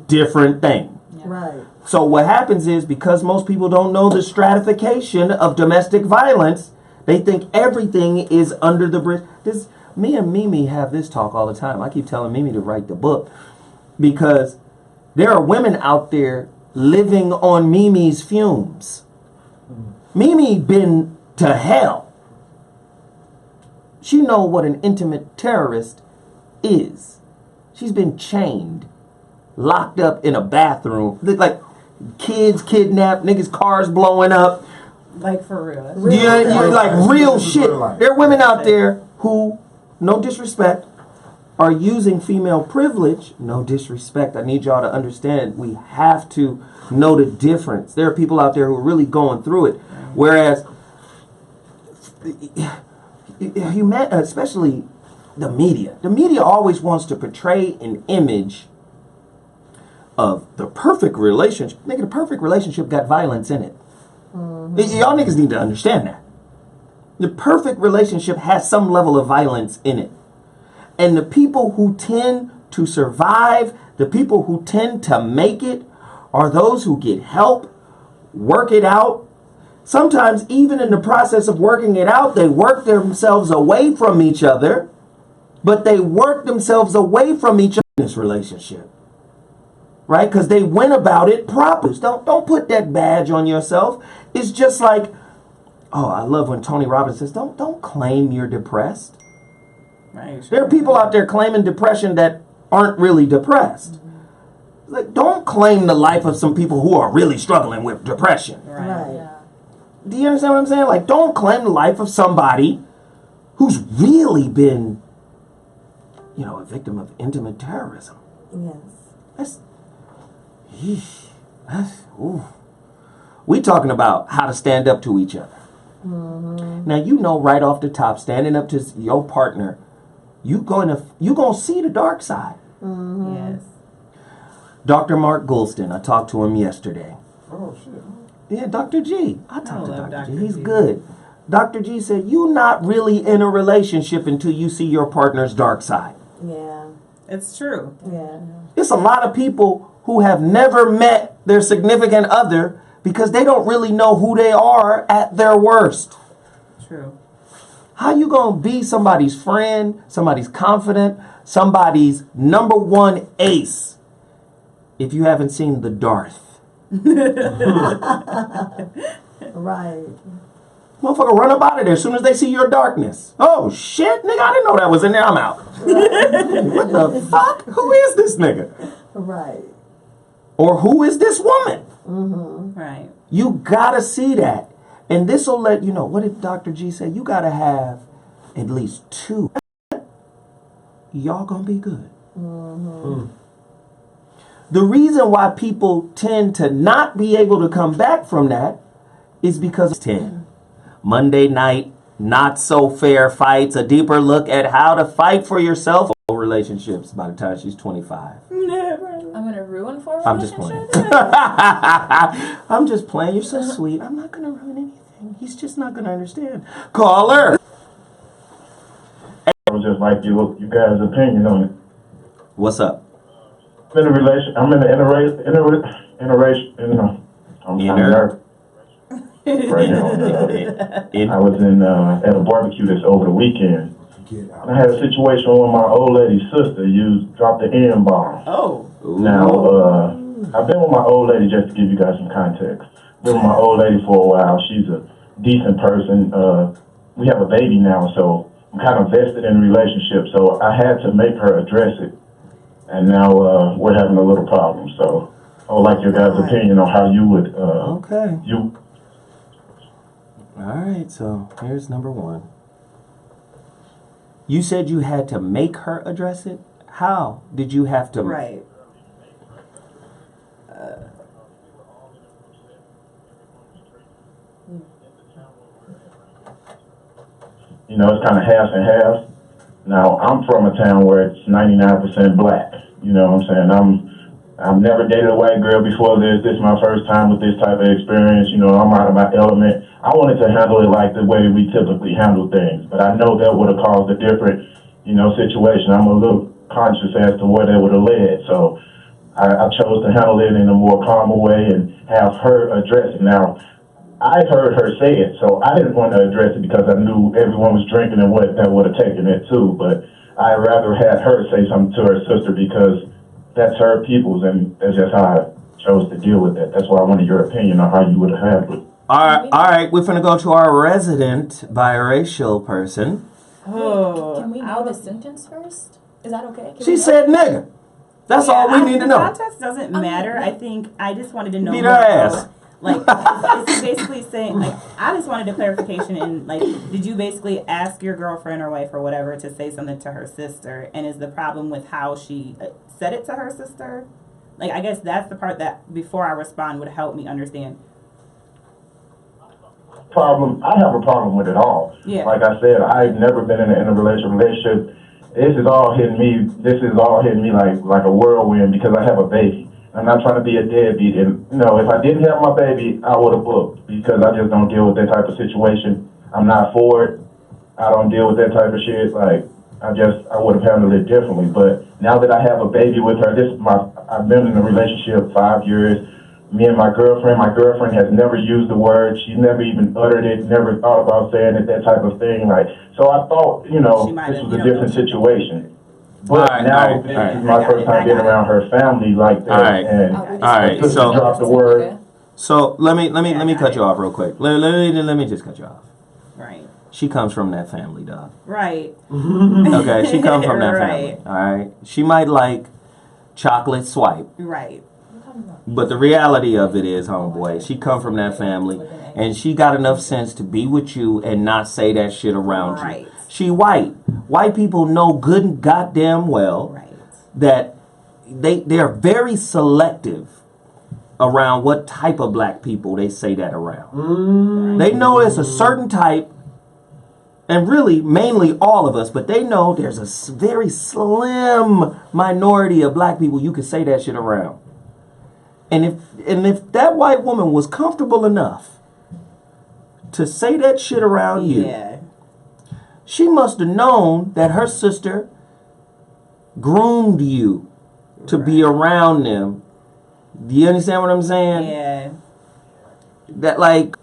Different thing. Right. So what happens is, because most people don't know the stratification of domestic violence, they think everything is under the bridge. Me and Mimi have this talk all the time. I keep telling Mimi to write the book because there are women out there living on Mimi's fumes. Mimi been to hell. She know what an intimate terrorist is. She's been chained, locked up in a bathroom, like kids kidnapped, niggas' cars blowing up. Like, for real. Like real shit. Real life. There are women out there who, no disrespect, are using female privilege. No disrespect. I need y'all to understand. We have to know the difference. There are people out there who are really going through it. Whereas, especially the media always wants to portray an image of the perfect relationship. Nigga, the perfect relationship got violence in it. Y'all niggas need to understand that. The perfect relationship has some level of violence in it. And the people who tend to survive, the people who tend to make it, are those who get help, work it out. Sometimes even in the process of working it out, they work themselves away from each other, but they work themselves away from each other in this relationship. Right? Because they went about it properly. Don't put that badge on yourself. It's just like, oh, I love when Tony Robbins says, don't claim you're depressed. Right. There are people out there claiming depression that aren't really depressed. Like, don't claim the life of some people who are really struggling with depression. Right. Yeah. Do you understand what I'm saying? Like, don't claim the life of somebody who's really been, a victim of intimate terrorism. Yes. Ooh. We talking about how to stand up to each other. Now, right off the top, standing up to your partner, you gonna see the dark side. Yes. Dr. Mark Goulston, I talked to him yesterday. Oh, shit. Yeah, Dr. G. I talked to love Dr. G. Dr. He's G. good. Dr. G said, you're not really in a relationship until you see your partner's dark side. Yeah. It's true. Yeah. It's a lot of people who have never met their significant other because they don't really know who they are at their worst. True. How you gonna be somebody's friend, somebody's confidant, somebody's number one ace if you haven't seen the Darth? Right. Motherfucker run up out of there as soon as they see your darkness. Oh shit, nigga, I didn't know that was in there. I'm out. What the fuck? Who is this nigga? Right. Or who is this woman? Right. You gotta see that. And this will let you know. What did Dr. G say? You gotta have at least two. Y'all gonna be good. The reason why people tend to not be able to come back from that is because it's 10. Monday night, not so fair fights, a deeper look at how to fight for yourself. Relationships by the time she's 25. Never. I'm gonna ruin for a I'm just playing. relationship? I'm just playing. You're so sweet. I'm not gonna ruin anything. He's just not gonna understand. Caller. I was just like you guys' opinion on it. What's up? I'm in a relation. I'm in an I'm Inner. right now. I was at a barbecue this over the weekend. Get out. I had a situation with my old lady's sister. Dropped the N-bomb. Oh. Now, I've been with my old lady, just to give you guys some context. Been with my old lady for a while. She's a decent person. We have a baby now, so I'm kind of vested in the relationship. So I had to make her address it. And now we're having a little problem. So I would like your guys' opinion on how you would. Okay. All right, so here's number one. You said you had to make her address it? How did you have to? Right. It's kind of half and half. Now, I'm from a town where it's 99% black. You know what I'm saying? I've never dated a white girl before this. This is my first time with this type of experience. I'm out of my element. I wanted to handle it like the way we typically handle things. But I know that would have caused a different, situation. I'm a little conscious as to where that would have led. So I chose to handle it in a more calmer way and have her address it. Now, I heard her say it, so I didn't want to address it because I knew everyone was drinking and what that would have taken it too. But I rather had her say something to her sister because that's her people's, and that's just how I chose to deal with that. That's why I wanted your opinion on how you would have handled it. All right, we're gonna go to our resident biracial person. Oh. Can we know the sentence first? Is that okay? Can She we know? said nigga. That's all we need to know. Context doesn't matter. I think I just wanted to know. Beat her ass. Like, it's basically saying, like, I just wanted a clarification and, like, did you basically ask your girlfriend or wife or whatever to say something to her sister? And is the problem with how she said it to her sister? Like, I guess that's the part that, before I respond, would help me understand. I have a problem with it all. Yeah. Like I said, I've never been in an interracial relationship. This is all hitting me like a whirlwind because I have a baby. I'm not trying to be a deadbeat. And, if I didn't have my baby, I would have booked because I just don't deal with that type of situation. I'm not for it. I don't deal with that type of shit. Like, I would have handled it differently. But now that I have a baby with her, I've been in a relationship 5 years. me and my girlfriend has never used the word. She's never even uttered it, never thought about saying it, that type of thing. Like, so I thought, this was a different situation. But now this is my first time being around her family like that, and Alright, so drop the word. So let me cut you off real quick. Let me just cut you off. Right. She comes from that family, dog. Right. Okay, she comes from that family. Right. All right. She might like chocolate swipe, Right. but the reality of it is, homeboy, she come from that family, and she got enough sense to be with you and not say that shit around Right. you. She white. White people know good and goddamn well Right. that they're very selective around what type of black people they say that around. They know it's a certain type, and really mainly all of us, but they know there's a very slim minority of black people you can say that shit around. And if that white woman was comfortable enough to say that shit around you, Yeah. she must have known that her sister groomed you to be around them. Do you understand what I'm saying? Yeah. That like,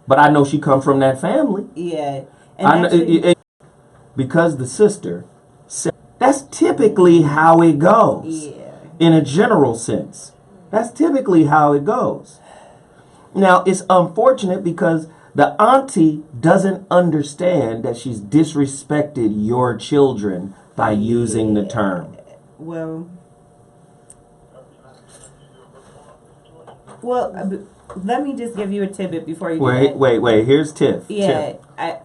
but I know she come from that family. Yeah. I know, because the sister said, that's typically how it goes. Yeah. In a general sense. That's typically how it goes. Now, it's unfortunate because the auntie doesn't understand that she's disrespected your children by using the term. Well, let me just give you a tidbit before you do that. Wait. Here's Tiff. Yeah, Tiff.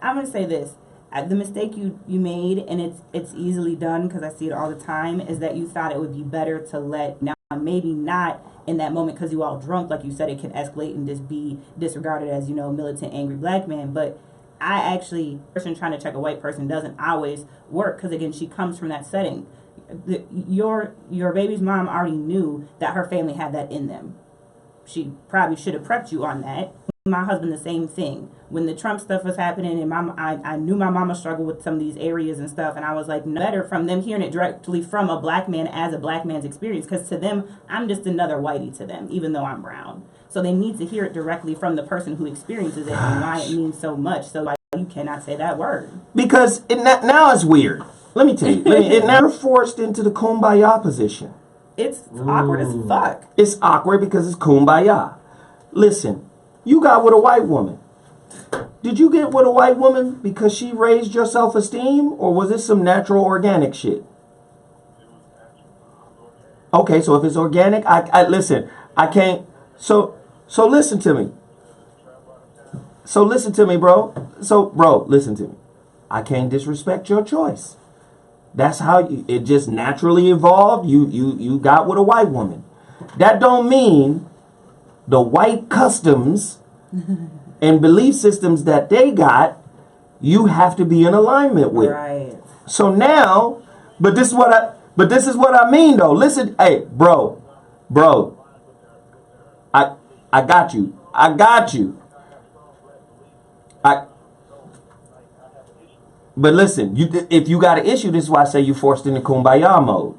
I'm gonna say this. The mistake you made, and it's easily done because I see it all the time, is that you thought it would be better to let, now maybe not in that moment because you all drunk, like you said, it can escalate and just be disregarded as, militant, angry black man. But I actually, person trying to check a white person doesn't always work because, again, she comes from that setting. Your baby's mom already knew that her family had that in them. She probably should have prepped you on that. My husband, the same thing. When the Trump stuff was happening, and I knew my mama struggled with some of these areas and stuff, and I was like, no better from them hearing it directly from a black man as a black man's experience, because to them, I'm just another whitey to them, even though I'm brown. So they need to hear it directly from the person who experiences it and why it means so much. So you cannot say that word. Because now it's weird. Let me tell you, it never forced into the kumbaya position. It's awkward as fuck. It's awkward because it's kumbaya. Listen, you got with a white woman. Did you get with a white woman because she raised your self-esteem, or was it some natural organic shit? Okay, so if it's organic, I listen. I can't. So listen to me. So listen to me, bro. Listen to me. I can't disrespect your choice. That's how it just naturally evolved. You got with a white woman. That don't mean the white customs and belief systems that they got, you have to be in alignment with. Right. So now, but this is what I mean though. Listen, hey, bro. I got you. But listen, if you got an issue, this is why I say you forced into kumbaya mode.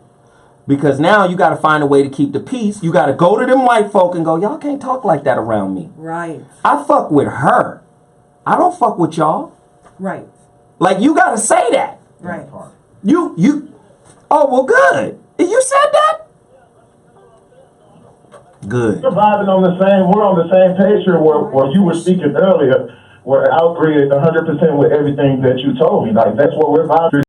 Because now you got to find a way to keep the peace. You got to go to them white folk and go, y'all can't talk like that around me. Right. I fuck with her. I don't fuck with y'all. Right. Like, you got to say that. Right. Oh, well, good. You said that? Good. We're vibing on we're on the same page here where you were speaking earlier, where I agree 100% with everything that you told me. Like, that's what we're vibing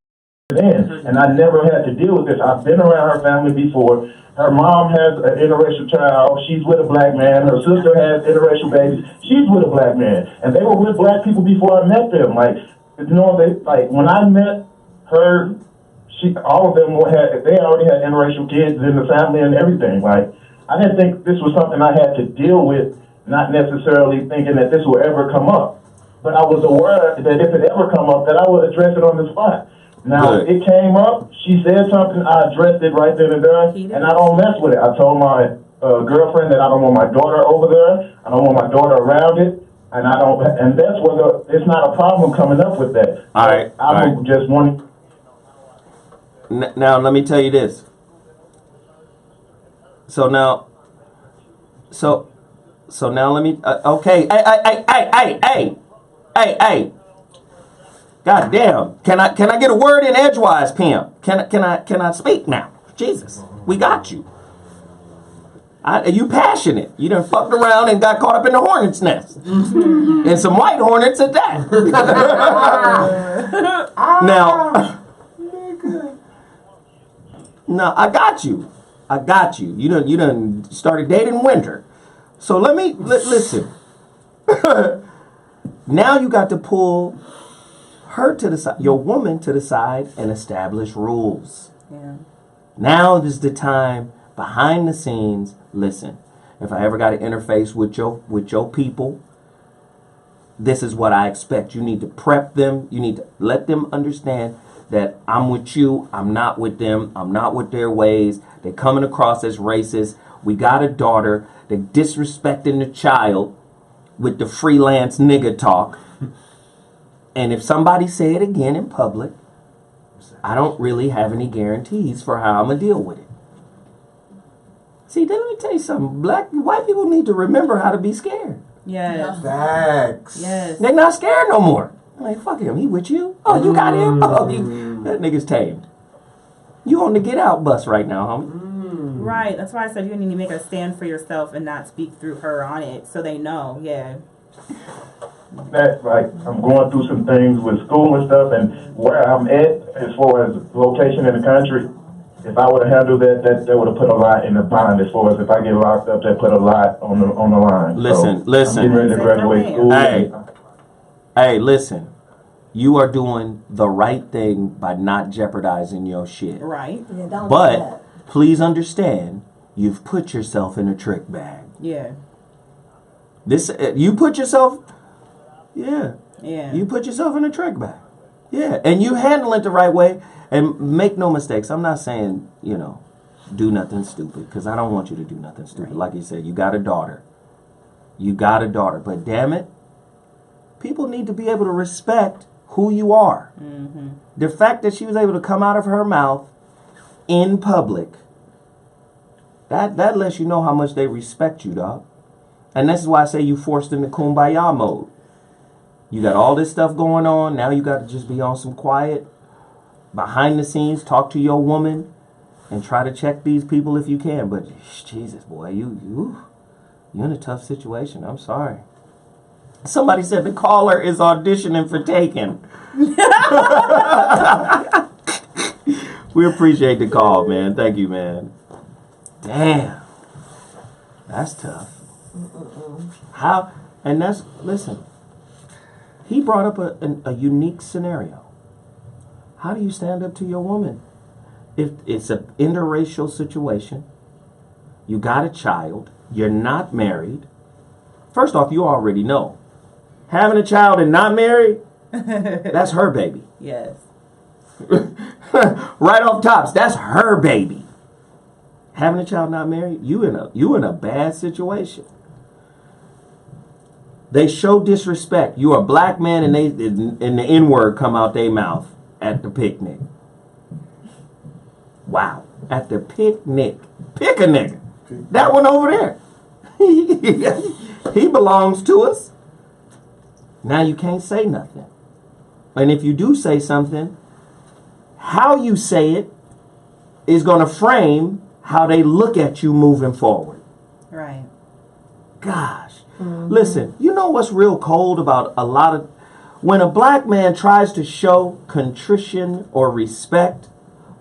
in. And I never had to deal with this. I've been around her family before. Her mom has an interracial child. She's with a black man. Her sister has interracial babies. She's with a black man. And they were with black people before I met them. Like, when I met her, all of them they already had interracial kids in the family and everything. Like, I didn't think this was something I had to deal with, not necessarily thinking that this would ever come up. But I was aware that if it ever come up, that I would address it on the spot. Now, it came up, she said something, I addressed it right then and there, and I don't mess with it. I told my girlfriend that I don't want my daughter over there, I don't want my daughter around it, and that's where it's not a problem coming up with that. All right. Just wanting. Now, let me tell you this. So now, So now let me. Okay. Hey. God damn. Can I get a word in edgewise, pimp? Can I speak now? Jesus, we got you. You passionate. You done fucked around and got caught up in the hornet's nest. And some white hornets at that. Now, I got you. You done started dating winter. So listen. Now you got to pull her to the side, your woman to the side, and establish rules. Yeah. Now is the time behind the scenes. Listen, if I ever got to interface with your people, this is what I expect. You need to prep them. You need to let them understand that I'm with you. I'm not with them. I'm not with their ways. They're coming across as racist. We got a daughter. They're disrespecting the child with the freelance nigga talk. And if somebody say it again in public, I don't really have any guarantees for how I'm going to deal with it. See, let me tell you something. White people need to remember how to be scared. Yes. Facts. Yes. They're not scared no more. I'm like, fuck him. He with you? Oh, you got him? Oh, that nigga's tamed. You on the get out bus right now, homie. Right. That's why I said you need to make a stand for yourself and not speak through her on it so they know. Yeah. That, like, I'm going through some things with school and stuff, and where I'm at as far as location in the country, if I would have handled that would have put a lot in the bind. As far as if I get locked up, that put a lot on the line. Listen. I'm getting ready to graduate school. Hey, listen. You are doing the right thing by not jeopardizing your shit. Right. Yeah, don't do But that. please understand, you've put yourself in a trick bag. Yeah. You put yourself. Yeah. Yeah. You put yourself in a trick bag. Yeah. And you handle it the right way. And make no mistakes. I'm not saying, do nothing stupid. Because I don't want you to do nothing stupid. Like you said, you got a daughter. But damn it, people need to be able to respect who you are. Mm-hmm. The fact that she was able to come out of her mouth in public, that lets you know how much they respect you, dog. And this is why I say you forced into kumbaya mode. You got all this stuff going on. Now you got to just be on some quiet, behind the scenes, talk to your woman, and try to check these people if you can. But Jesus, boy, you're in a tough situation. I'm sorry. Somebody said the caller is auditioning for Taken. We appreciate the call, man. Thank you, man. Damn, that's tough. How? And listen. He brought up a unique scenario. How do you stand up to your woman? If it's an interracial situation, you got a child, you're not married. First off, you already know. Having a child and not married, that's her baby. Yes. Right off tops, that's her baby. Having a child not married, you in a bad situation. They show disrespect. You're a black man and the N-word come out their mouth at the picnic. Wow. At the picnic. Pick a nigga. That one over there. He belongs to us. Now you can't say nothing. And if you do say something, how you say it is going to frame how they look at you moving forward. Right. Gosh. Mm-hmm. Listen, you know what's real cold about a lot of... When a black man tries to show contrition or respect,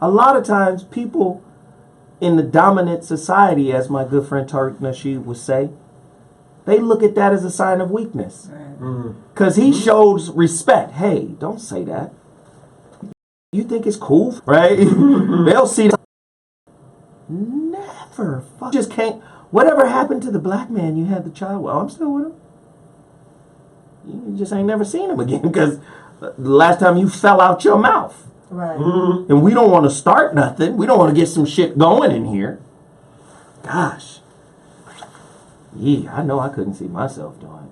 a lot of times people in the dominant society, as my good friend Tariq Nasheed would say, they look at that as a sign of weakness. Because he shows respect. Hey, don't say that. You think it's cool, right? They'll see that. Never. Just can't. Whatever happened to the black man you had the child with? Oh, I'm still with him. You just ain't never seen him again because the last time you fell out your mouth. Right. Mm-hmm. And we don't want to start nothing. We don't want to get some shit going in here. Gosh. Yeah, I know I couldn't see myself doing it.